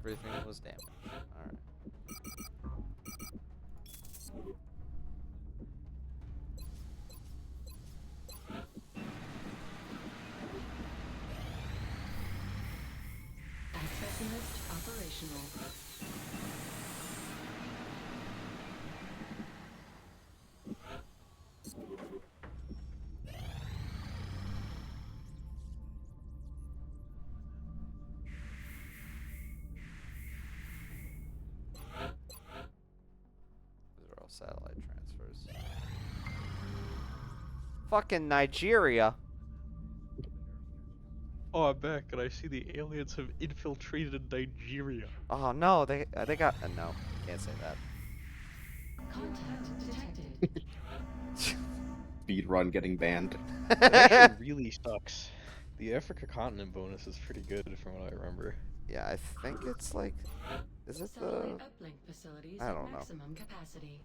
Everything was damaged. Alright. Access lift operational. These are all satellite transfers. Fucking Nigeria. Oh, I'm back, and I see the aliens have infiltrated Nigeria. Oh no, they got no, can't say that. Contact detected. Speed run getting banned. That actually really sucks. The Africa continent bonus is pretty good from what I remember. Yeah, I think it's like, is it the? Satellite uplink facilities I at don't know. maximum capacity.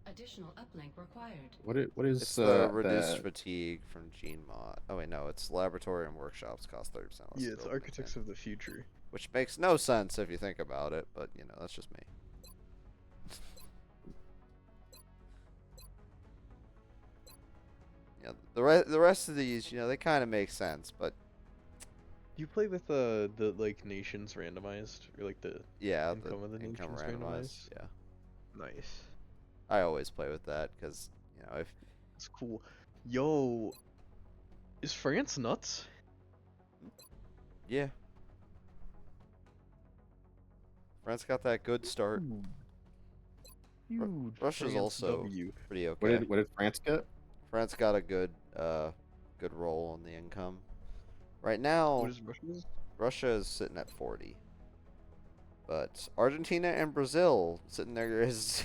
Additional uplink required. What is It's the reduced fatigue from Gene Mod. Oh wait, no, it's laboratory and workshops cost 30% less. Yeah, to it's build and Architects maintain. of the Future. Which makes no sense if you think about it, but you know that's just me. Yeah, the rest of these, you know, they kind of make sense, but You play with the like nations randomized or like the yeah, income of the income nations randomized. Yeah, Nice. I always play with that because you know if It's cool. Yo, is France nuts? yeah, France got that good start. Huge. Russia's France also W. pretty okay. What did France get? France got a good roll on the income. Right now, What is Russia's? Russia is sitting at 40. But Argentina and Brazil sitting there is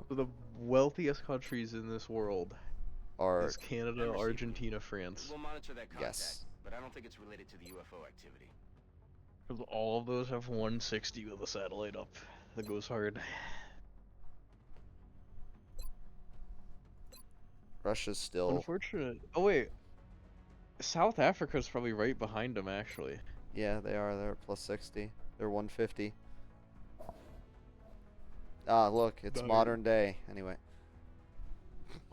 So the wealthiest countries in this world are is Canada, Argentina, France. We'll monitor that contact, yes. but I don't think it's related to the UFO activity. 'Cause all of those have 160 with a satellite up that goes hard. Russia's still Unfortunate. Oh wait, South Africa's probably right behind them actually. yeah, they are. They're at plus 60. They're 150. Ah, look, it's Nice. modern day. Anyway.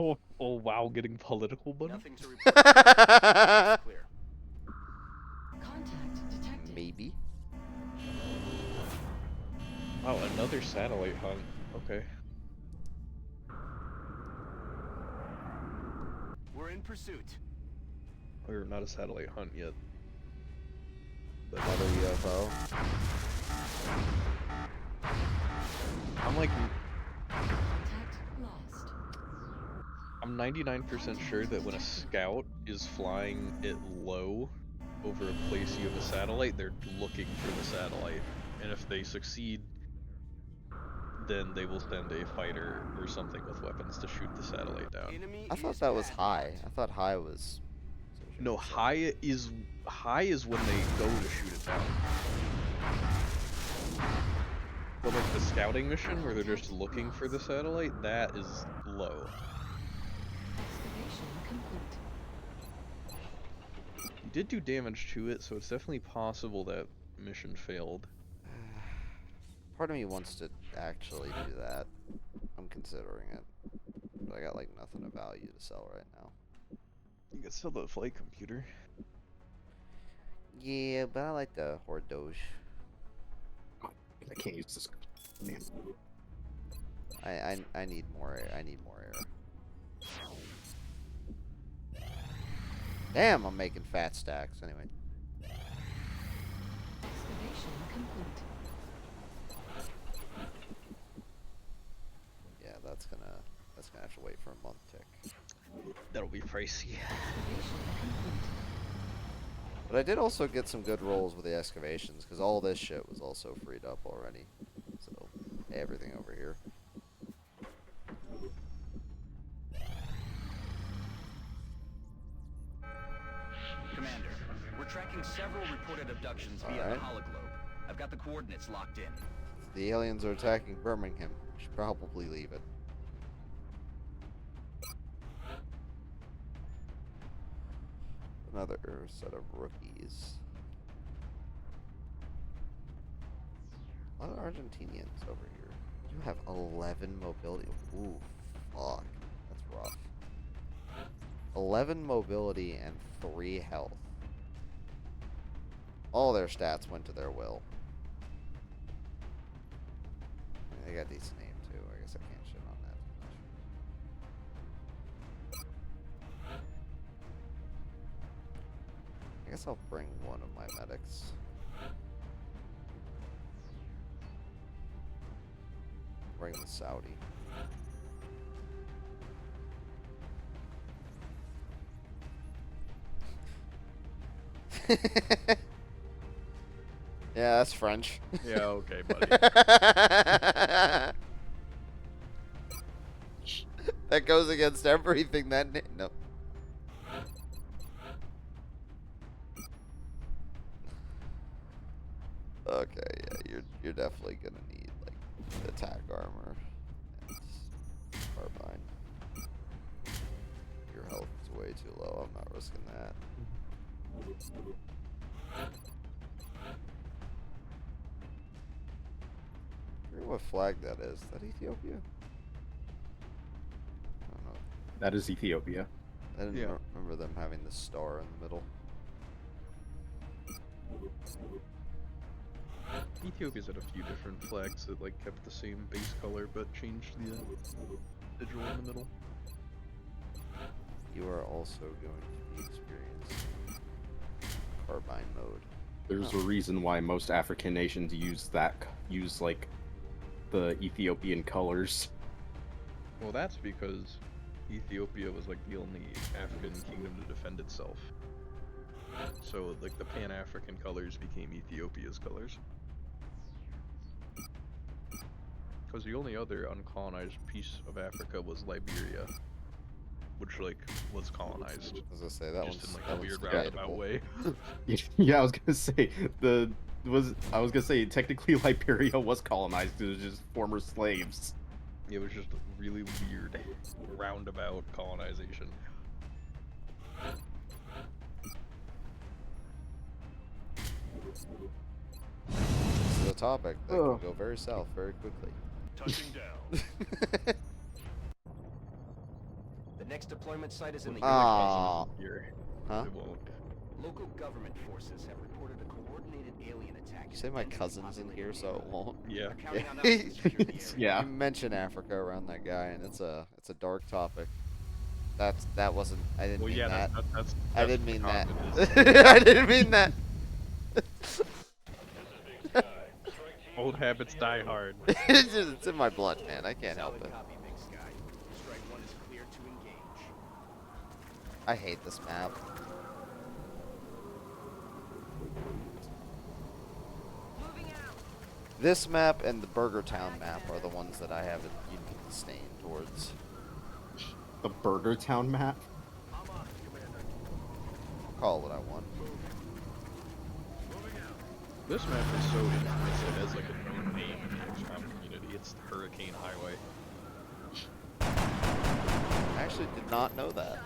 Oh wow, getting political, buddy. Nothing to report. Clear. Contact detected. Maybe. Wow, another satellite hunt. Okay. We're in pursuit. Or not a satellite hunt yet. But Another UFO. I'm like, Contact lost. I'm 99% sure that when a scout is flying it low over a place you have a satellite, they're looking for the satellite. And if they succeed, then they will send a fighter or something with weapons to shoot the satellite down. Enemy I thought is that was bad. high. I thought high was. No, high is when they go to shoot it down. But like the scouting mission where they're just looking for the satellite, that is low. Excavation complete. You did do damage to it, so it's definitely possible that mission failed. Part of me wants to actually do that. I'm considering it. But I got like nothing of value to sell right now. You could sell the flight computer. Yeah, but I like the Horde Doge. I can't use this. Damn. I need more air. I need more air. Damn, I'm making fat stacks anyway. Excavation complete. Yeah, that's gonna have to wait for a month tick. That'll be pricey. Excavation complete. But I did also get some good rolls with the excavations because all this shit was also freed up already. So everything over here. Commander, we're tracking several reported abductions via the hologlobe. I've got the coordinates locked in. The aliens are attacking Birmingham. We should probably leave it. Another set of rookies. Argentinians over here. You have 11 mobility. Ooh, fuck. That's rough. 11 mobility and 3 health. All their stats went to their will. They got decent aim too. I guess I can't shit on that too much. I guess I'll bring one of my medics. Bring the Saudi. Yeah, that's French. Yeah, okay, buddy. That goes against everything that no. Okay, yeah, you're definitely gonna need like attack armor and carbine. Your health is way too low. I'm not risking that. I forget what flag that is. Is that Ethiopia? I don't know. That is Ethiopia. I didn't remember them having the star in the middle. Ethiopia's had a few different flags that like kept the same base color but changed the sigil in the middle. You are also going to be experiencing carbine mode. There's a reason why most African nations use like the Ethiopian colors. Well, that's because Ethiopia was like the only African kingdom to defend itself. So like the Pan-African colors became Ethiopia's colors. Because the only other uncolonized piece of Africa was Liberia, which like was colonized. As I say, that just one's in like that a one's weird roundabout debatable. way. Yeah, I was gonna say technically Liberia was colonized. It was just former slaves. It was just really weird roundabout colonization. This is a topic that can go very south very quickly. Touching down. The next deployment site is in the Ah. Here. Huh? It won't. Local government forces have reported a coordinated alien attack. You say my cousin's in here, so it won't. Yeah. They're counting on us to secure the area. Yeah. You mention Africa around that guy, and it's a dark topic. That wasn't. I didn't Well, mean yeah, that. that's I didn't mean that. comment I didn't mean that. Old habits die hard. It's in my blood, man. I can't help Solid it. copy, Big Sky. Strike one is clear to engage. I hate this map. Moving out. This map and the Burger Town map are the ones that I have a unique disdain towards. The Burger Town map. Call it what I want. This map is so infamous it has like a known name in the XCOM community. It's the Hurricane Highway. I actually did not know that.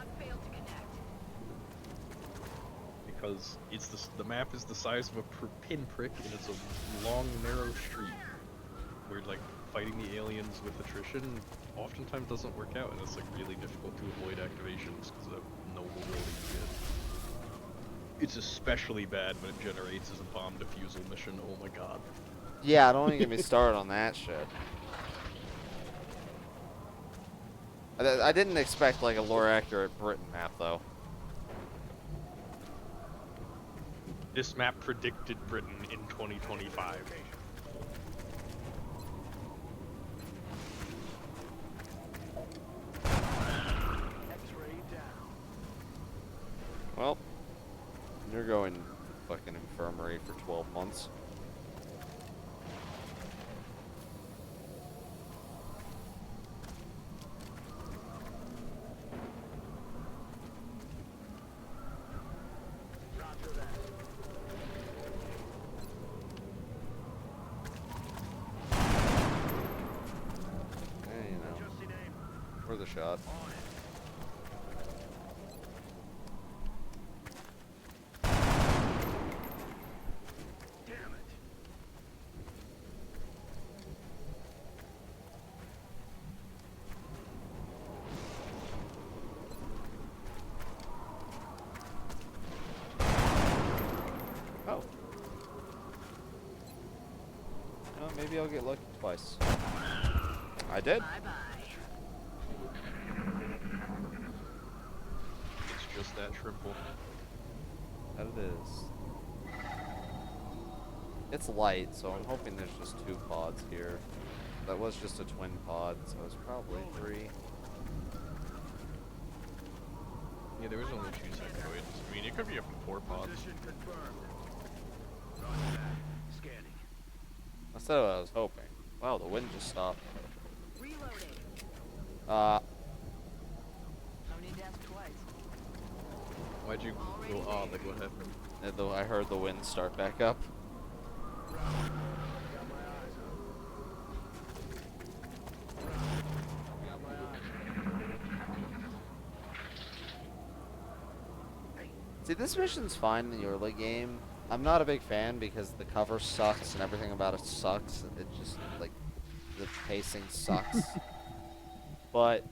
Because it's the map is the size of a pinprick and it's a long, narrow street where like fighting the aliens with attrition oftentimes doesn't work out, and it's like really difficult to avoid activations because of no mobility you get. It's especially bad when it generates as a bomb defusal mission. Oh my god. Yeah, don't even get me started on that shit. I didn't expect like a lore accurate Britain map though. This map predicted Britain in 2025. X-ray down. Well, you're going fucking infirmary for 12 months. Roger that. Eh, you know, Adjusting aim. worth a shot. On it. Damn it. Oh, maybe I'll get lucky twice. I did. It's just that triple. That it is. It's light, so I'm hoping there's just 2 pods here. That was just a twin pod, so it's probably 3. Yeah, there was only 2 sectoids. I mean, it could be up to 4 pods. Position confirmed. Roger that. Scanning. That's what I was hoping. Wow, the wind just stopped. Reloading. Uh, No need to ask twice. Why'd you go, oh, like what happened? I heard the wind start back up. Got my eyes on. Got my eyes. See, this mission's fine in the early game. I'm not a big fan because the cover sucks and everything about it sucks. It just, like, the pacing sucks. But,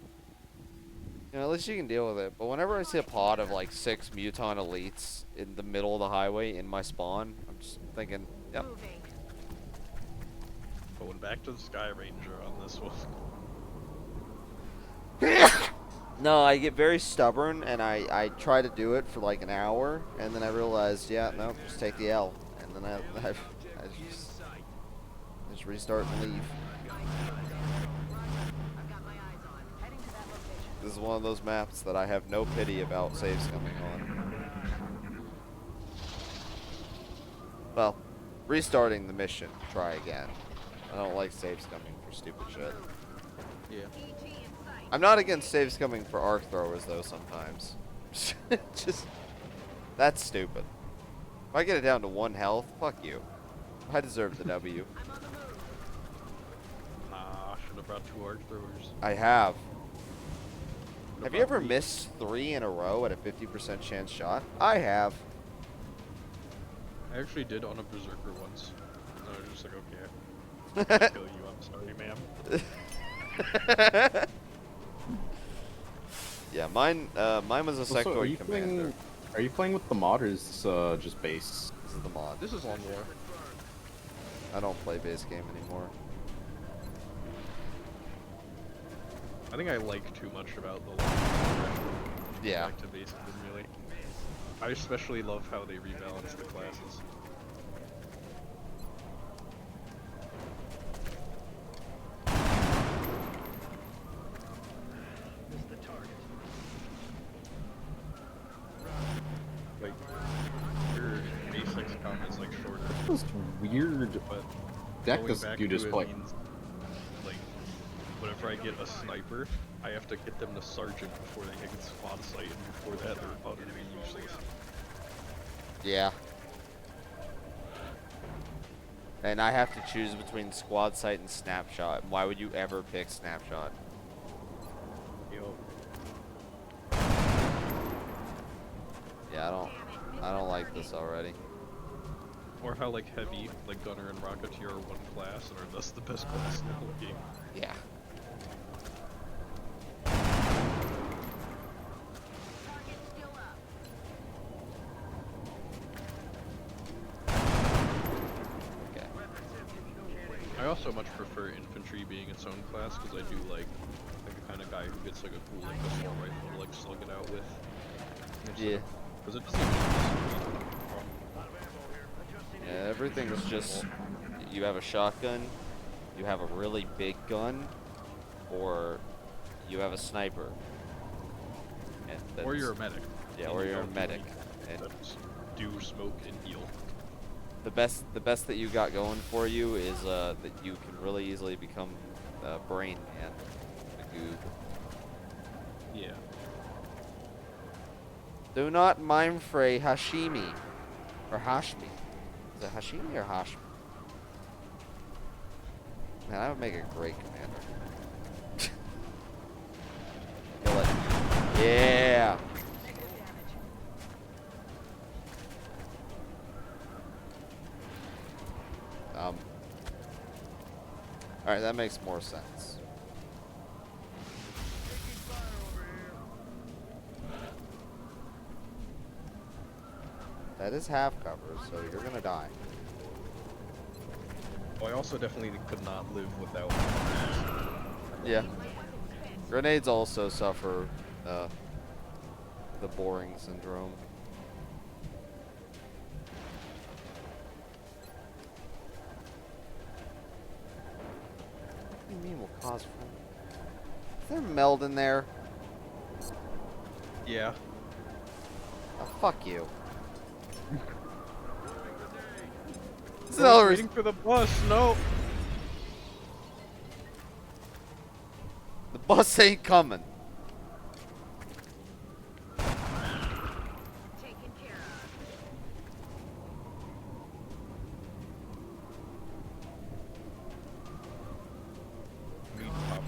you know, at least you can deal with it. But whenever I see a pod of, like, 6 Muton Elites in the middle of the highway in my spawn, I'm just thinking, yep. Going back to the Sky Ranger on this one. No, I get very stubborn, and I try to do it for like an hour, and then I realized, yeah, no, just take the L, and then I just restart and leave. This is one of those maps that I have no pity about saves coming on. Well, restarting the mission, try again. I don't like saves coming for stupid shit. Yeah. I'm not against saves coming for arc throwers though sometimes. Just that's stupid. If I get it down to 1 health, fuck you. I deserve the W. Nah, should have brought 2 arc throwers. I have. Have you ever missed 3 in a row at a 50% chance shot? I have. I actually did on a berserker once. I was just like, okay, I'll kill you. I'm sorry, ma'am. Yeah, mine was a sectoid commander. Are you playing with the mod or is this just base? This is the mod. This is Long War. I don't play base game anymore. I think I like too much about the Long War. Yeah. Back to base game, really. I especially love how they rebalance the classes. Like, your base XCOM is like shorter. Just weird. But deck going this back dude to is it playing. means, like, whenever I get a sniper, I have to get them to sergeant before they get squad sight, and before that they're utterly useless. Yeah. And I have to choose between squad sight and snapshot. Why would you ever pick snapshot? Yo. Yeah, I don't like this already. Or how like heavy, like gunner and rocketeer are one class and are thus the best class in the whole game. Yeah. Okay. I also much prefer infantry being its own class because I do like the kind of guy who gets like a cool like assault rifle to like slug it out with. Yeah. Because it doesn't Yeah, everything's just, you have a shotgun, you have a really big gun, or you have a sniper. And or you're a medic. Yeah, and or you you're a don't medic. And do smoke and heal. The best that you got going for you is that you can really easily become Brain Man, the goob. Yeah. Do not mind fray Hashimi, or Hashmi. Is it Hashimi or Hashmi? Man, I would make a great commander. Kill it. Yeah. Alright, that makes more sense. That is half cover, so you're gonna die. Oh, I also definitely could not live without. Yeah. Grenades also suffer the boring syndrome. What do you mean will cause fun? Is there meld in there? Yeah. Oh, fuck you. This is I was another waiting for the bus. No. The bus ain't coming. Taken care of. Need top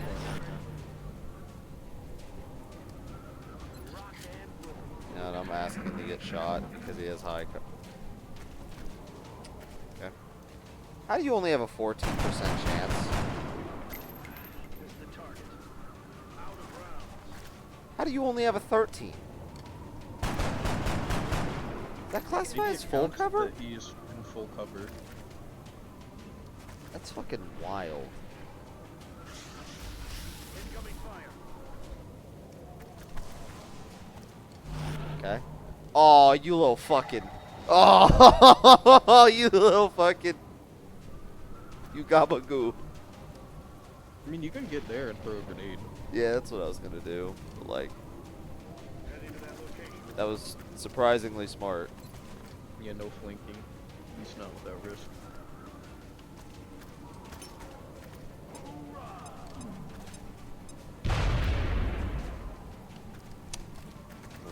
run. And I'm asking to get shot because he has high. Okay. How do you only have a 14% chance? How do you only have a 13? That classifies as full cover? That he is in full cover. That's fucking wild. Okay. Oh, you little fucking. Oh, you little fucking. You gabagoo. I mean, you can get there and throw a grenade. Yeah, that's what I was gonna do. But, like, that was surprisingly smart. Yeah, no flanking. At least not without risk.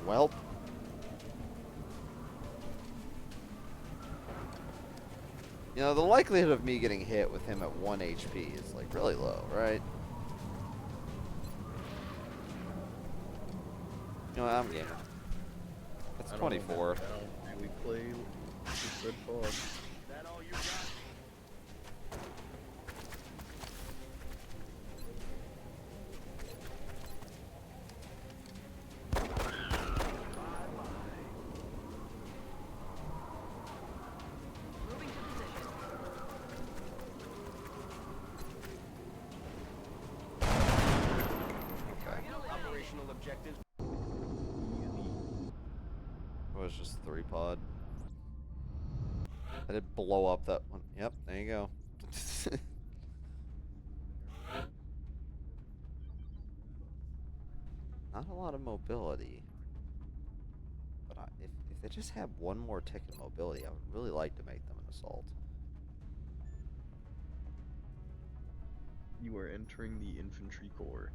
Well. You know, the likelihood of me getting hit with him at 1 HP is, like, really low, right? You know, I'm gamer. That's 24. I don't really play with Red Fog. Operational objectives. It was just 3 pod. I did blow up that one. Yep, there you go. Not a lot of mobility. But if they just had one more tick in mobility, I would really like to make them an assault. You are entering the infantry corps.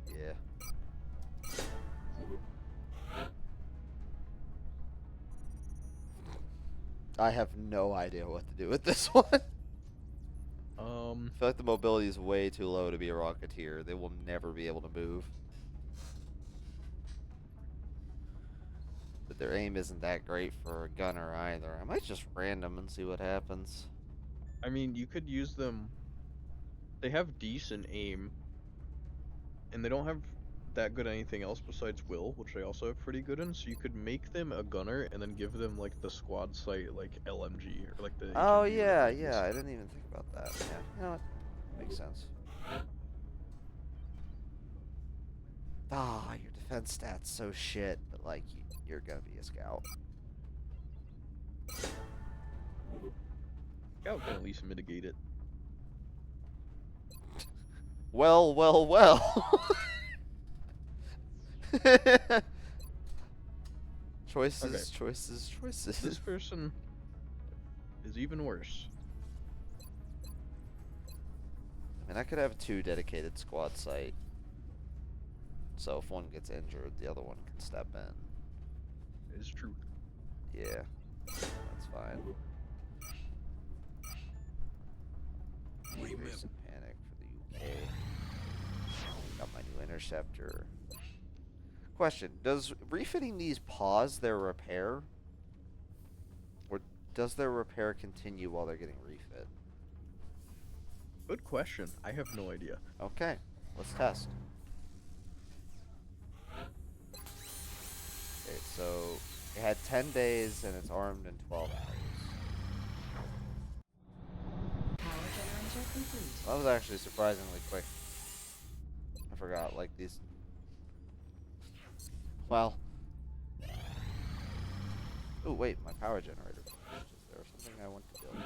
Yeah. I have no idea what to do with this one. I feel like the mobility is way too low to be a Rocketeer. They will never be able to move. But their aim isn't that great for a gunner either. I might just random and see what happens. I mean, you could use them. They have decent aim. And they don't have that good at anything else besides will, which they also have pretty good in, so you could make them a gunner and then give them, like, the squad sight, like, LMG, or, like, the Oh, HMG yeah, rifles. yeah. I didn't even think about that. Yeah, you know what? Makes sense. Ah, your defense stats so shit, but, like, you're gonna be a scout. Scout can at least mitigate it. Well, well, well. Choices, Okay. choices, choices. This person is even worse. I mean, I could have 2 dedicated squad sight. So if one gets injured, the other one can step in. It's true. Yeah, that's fine. Race and panic for the UK. Got my new interceptor. Question: does refitting these pause their repair, or does their repair continue while they're getting refit? Good question. I have no idea. Okay, let's test. Okay, so it had 10 days and it's armed in 12 hours. Power complete. That was actually surprisingly quick. I forgot, like, these... Well... Oh, wait, my power generator finished. Is there something I want to build?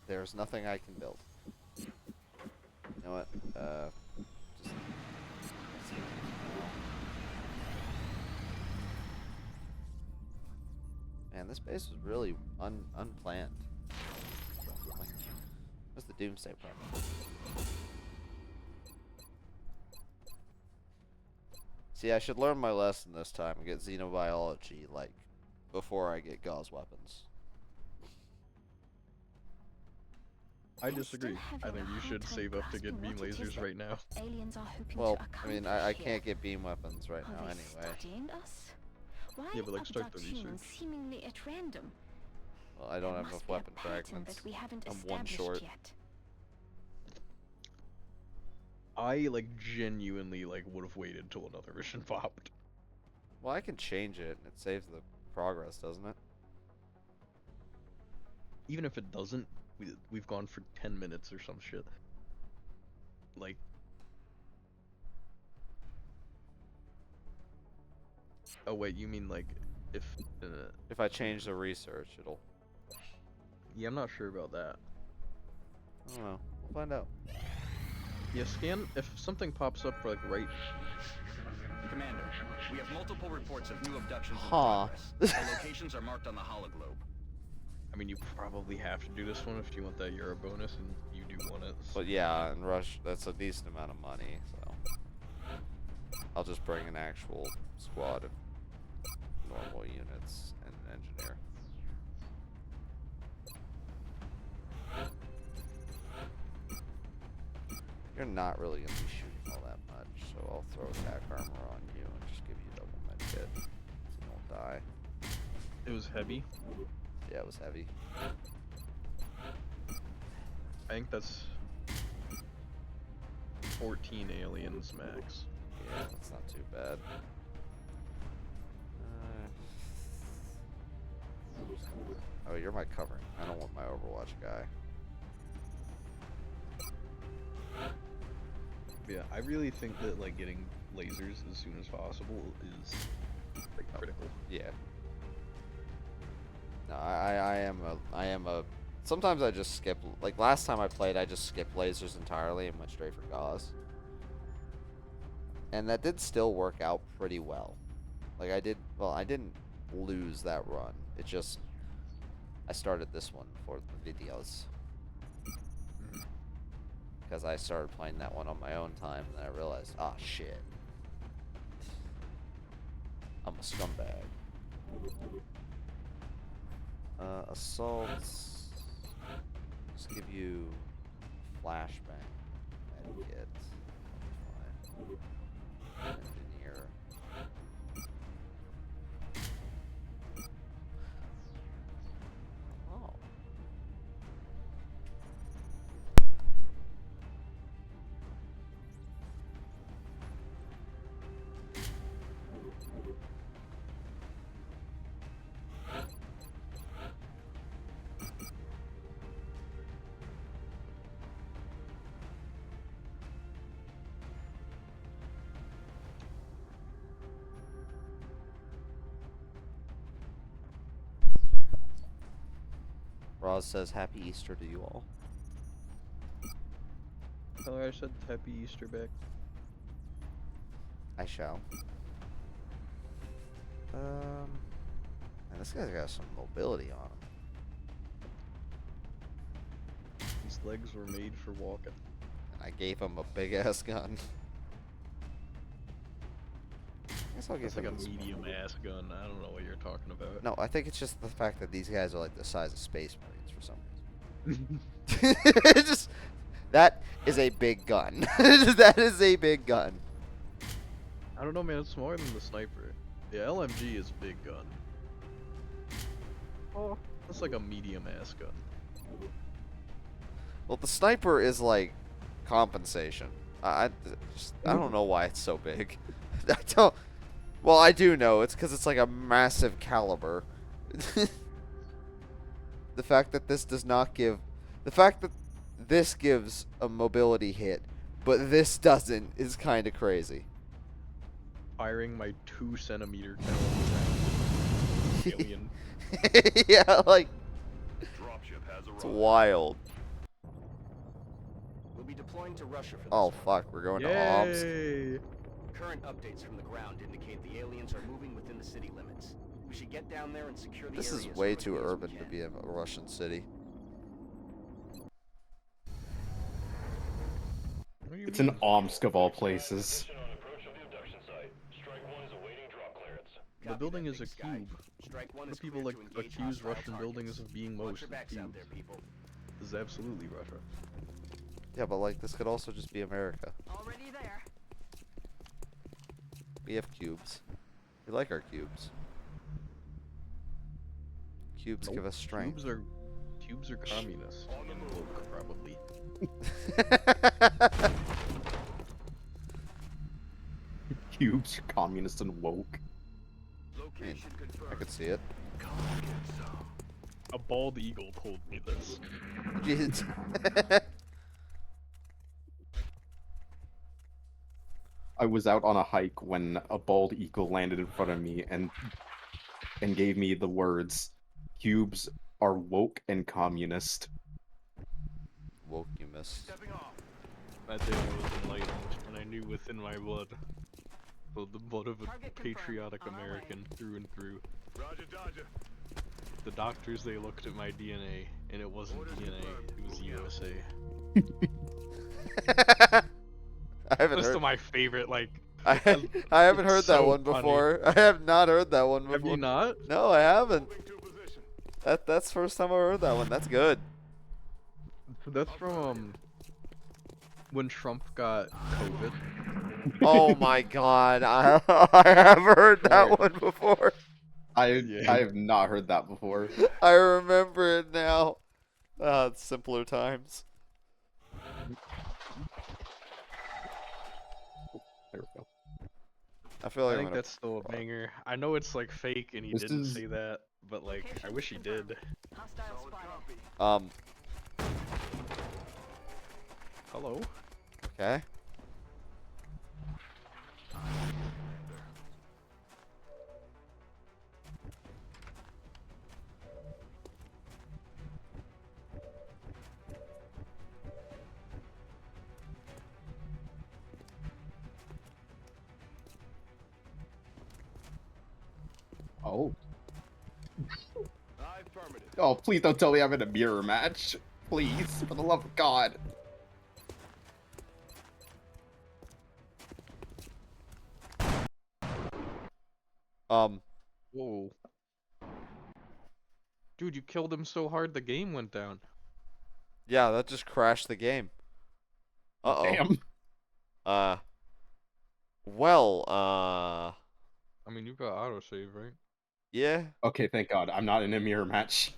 There's nothing I can build. You know what? Just... Man, this base was really unplanned. Like, what's the doomsday problem? See, I should learn my lesson this time and get xenobiology, like, before I get gauze weapons. I disagree. I think you should save up to get beam lasers right now. Aliens are hoping Well, to I mean, accomplish I here. can't get beam weapons right Are now they anyway. studying us? Why Yeah, but, like, start the abduct humans research. seemingly at random? Well, I don't There have must enough be a weapon pattern fragments. that we haven't I'm one established short. yet. I, like, genuinely, like, would have waited till another mission popped. Well, I can change it, and it saves the progress, doesn't it? Even if it doesn't, we've gone for 10 minutes or some shit. Like... Oh, wait, you mean, like, if... If I change the research, it'll... Yeah, I'm not sure about that. I don't know. We'll find out. Yeah, scan if something pops up like right. Commander, we have multiple reports of new abductions in Huh. progress. The locations are marked on the hologlobe. I mean, you probably have to do this one if you want that Euro bonus, and you do want it. But yeah, and Rush, that's a decent amount of money, so... I'll just bring an actual squad of normal units and an engineer. You're not really going to be shooting all that much, so I'll throw attack armor on you and just give you double medkit, so you don't die. It was heavy. Yeah, it was heavy. I think that's 14 aliens max. Yeah, that's not too bad. Oh, you're my covering. I don't want my Overwatch guy. Yeah, I really think that like getting lasers as soon as possible is like critical. Yeah. No, I am a. Sometimes I just skip. Like last time I played, I just skipped lasers entirely and went straight for gauze. And that did still work out pretty well. Like I did. Well, I didn't lose that run. It just. I started this one for the videos. Because I started playing that one on my own time, and then I realized, ah, shit. I'm a scumbag. Assaults. Just give you flashbang. Medkit. Fine. Engineer. Oh. Roz says, Happy Easter to you all. Tell her I said happy Easter back. I shall. Man, this guy's got some mobility on him. These legs were made for walking. And I gave him a big ass gun. I guess I'll give It's like a him this one. medium ass gun. I don't know what you're talking about. No, I think it's just the fact that these guys are like the size of Space Marines for some reason. It's just that is a big gun. That is a big gun. I don't know, man. It's smaller than the sniper. The LMG is a big gun. Oh, that's like a medium ass gun. Well, the sniper is like compensation. I don't know why it's so big. I don't. Well, I do know. It's because it's like a massive caliber. The fact that this does not give The fact that this gives a mobility hit, but this doesn't, is kind of crazy. Firing my 2-centimeter caliber alien. Yeah, like, Dropship has it's arrived. wild. We'll be deploying to Russia for this Oh one. fuck, we're going to Omsk. Yay! Current updates from the ground indicate the aliens are moving within the city limits. We should get down there and secure the This is area as way quickly too as we urban to can. be a Russian city. What do you It's mean? an Omsk of all places. The building is a Big Sky. cube. Strike one What is do people cleared like to engage accuse hostile Russian targets. buildings of being Watch most your backs out cubes? there, people. This is absolutely Russia. Yeah, but like, this could also just be America. Already there. We have cubes. We like our cubes. Cubes Nope. give us strength. Cubes are communist and woke, probably. Cubes, communist, and woke. Location I confirmed. could see it. Come get some. A bald eagle told me this. Jeez. I was out on a hike when a bald eagle landed in front of me and gave me the words, "Cubes are woke and communist." Woke, you missed. Stepping off. That day I was enlightened, and I knew within my blood, the blood of a Target confirmed. patriotic On our way. American through and through. Roger, Dodger. The doctors, they looked at my DNA, and it wasn't Orders DNA, confirmed. it was USA. I haven't That's heard. my favorite, like... I haven't it's heard that so one funny. before. I have not heard that one Have before. you not? No, I haven't. Moving to position. That's the first time I heard that one. That's good. That's from, when Trump got COVID. Oh my god, I have heard that Right. one before. I Yeah. have not heard that before. I remember it now. It's simpler times. There we go. I feel like I I'm think gonna. that's still a banger. I know it's like fake and he This didn't is- say that, but like, I wish he did. Hostile Solid spotted. copy. Hello? Okay. Oh. Affirmative. Oh, please don't tell me I'm in a mirror match. Please, for the love of God. Whoa. Dude, you killed him so hard the game went down. Yeah, that just crashed the game. Uh-oh. Damn. I mean, you've got autosave, right? Yeah. Okay, thank God. I'm not in a mirror match.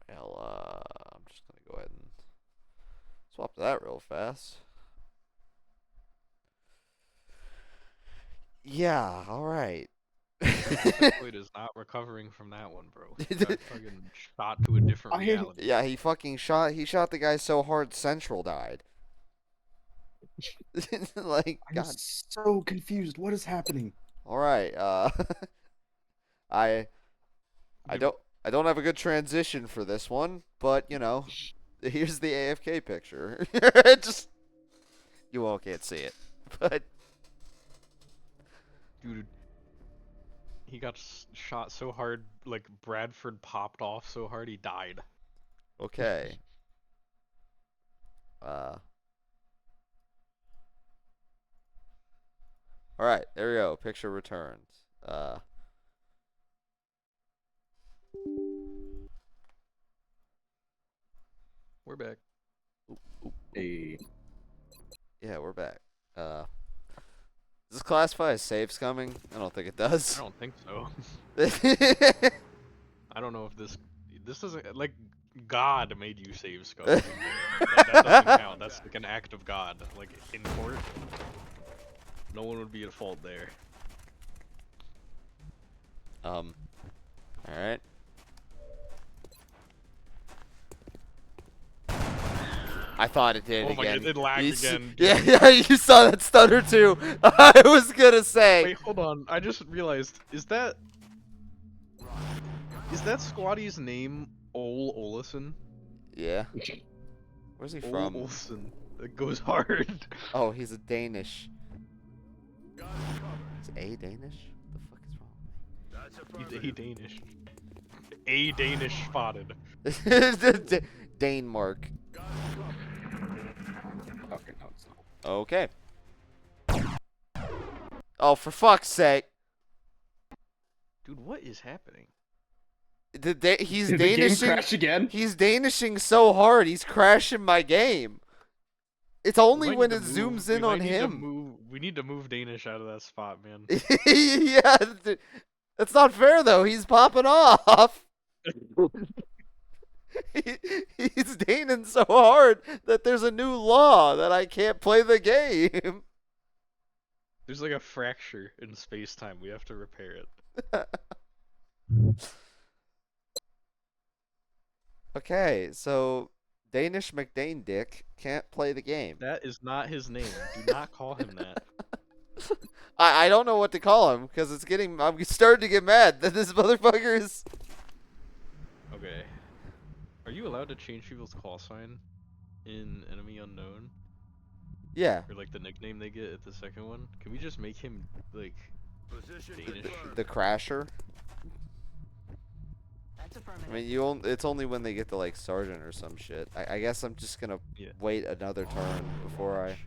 Well, I'm just gonna go ahead and swap to that real fast. Yeah, alright. Floyd is not recovering from that one, bro. He got fucking shot to a different I had- reality. Yeah, he shot the guy so hard Central died. Like, I'm God. so confused. What is happening? Alright, I don't have a good transition for this one, but you know, here's the AFK picture. Just you all can't see it, but Dude, he got shot so hard, like Bradford popped off so hard he died. okay. Alright, there we go. Picture returned. We're back. Hey. Yeah, we're back. Does this classify as saves coming? I don't think it I does. don't think so. I don't know if this doesn't, like, God made you save scum. Like, that doesn't count. That's like an act of God. Like in court, no one would be at fault there. Alright. I thought it did Oh my again. god, it lagged You s- again. Yeah, yeah, you saw that stutter too. I was gonna say. Wait, hold on. I just realized, is that Squatty's name Ole Olison? Yeah. Where's he Ole from? Olson. It goes hard. Oh, he's a Danish. He's a Danish? What the fuck is wrong He's a Danish. A Danish spotted. with me? Danemark. Okay, no, it's not. Okay. Oh, for fuck's sake. Dude, what is happening? He's Did the game Danishing. crash again? He's Danishing so hard, he's crashing my game. It's only We when might it need to zooms we in might on need to him. we need to move Danish out of that spot, man. Yeah, that's not fair though. He's popping off. He's Daning so hard that there's a new law that I can't play the game. There's like a fracture in space-time. We have to repair it. Okay, so Danish McDane Dick can't play the game. That is not his name. Do not call him that. I don't know what to call him because I'm starting to get mad that this motherfucker is. Okay. Are you allowed to change people's call sign in Enemy Unknown? Yeah. Or like the nickname they get at the second one? Can we just make him like Danish? The Crasher. That's affirmative. I mean, it's only when they get to like sergeant or some shit. I guess I'm just gonna wait another turn before I.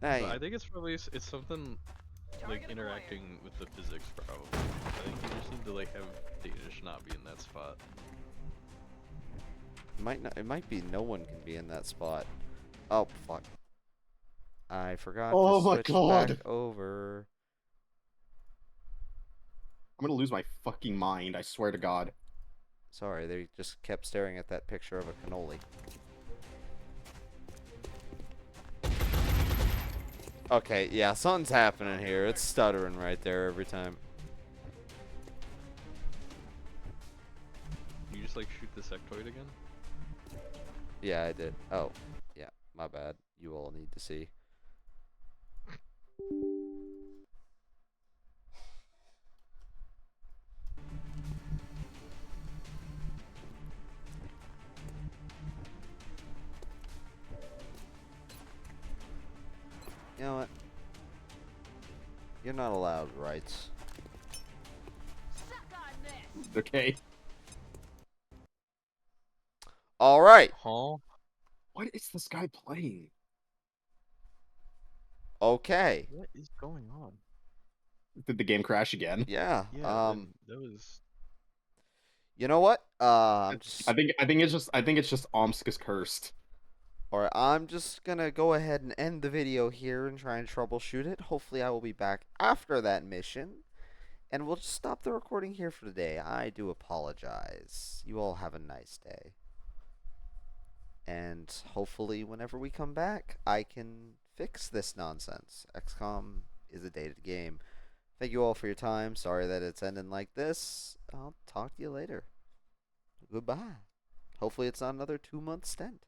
But I think it's probably it's something like interacting with the physics probably. I think you just need to like have Danish not be in that spot. It might be no one can be in that spot. Oh fuck! I forgot Oh to my switch God. back over. I'm gonna lose my fucking mind, I swear to God. Sorry, they just kept staring at that picture of a cannoli. Okay, yeah, something's happening here. It's stuttering right there every time. You just like shoot the sectoid again? Yeah, I did. Oh, yeah, my bad. You all need to see. You know what? You're not allowed rights. Okay. All right. Huh? What is this guy playing? Okay. What is going on? Did the game crash again? Yeah. Yeah, that was. You know what? I'm just. I think it's just Omsk is cursed. Alright, I'm just gonna go ahead and end the video here and try and troubleshoot it. Hopefully I will be back after that mission. And we'll just stop the recording here for today. I do apologize. You all have a nice day. And hopefully whenever we come back, I can fix this nonsense. XCOM is a dated game. Thank you all for your time. Sorry that it's ending like this. I'll talk to you later. Goodbye. Hopefully it's not another 2-month stint.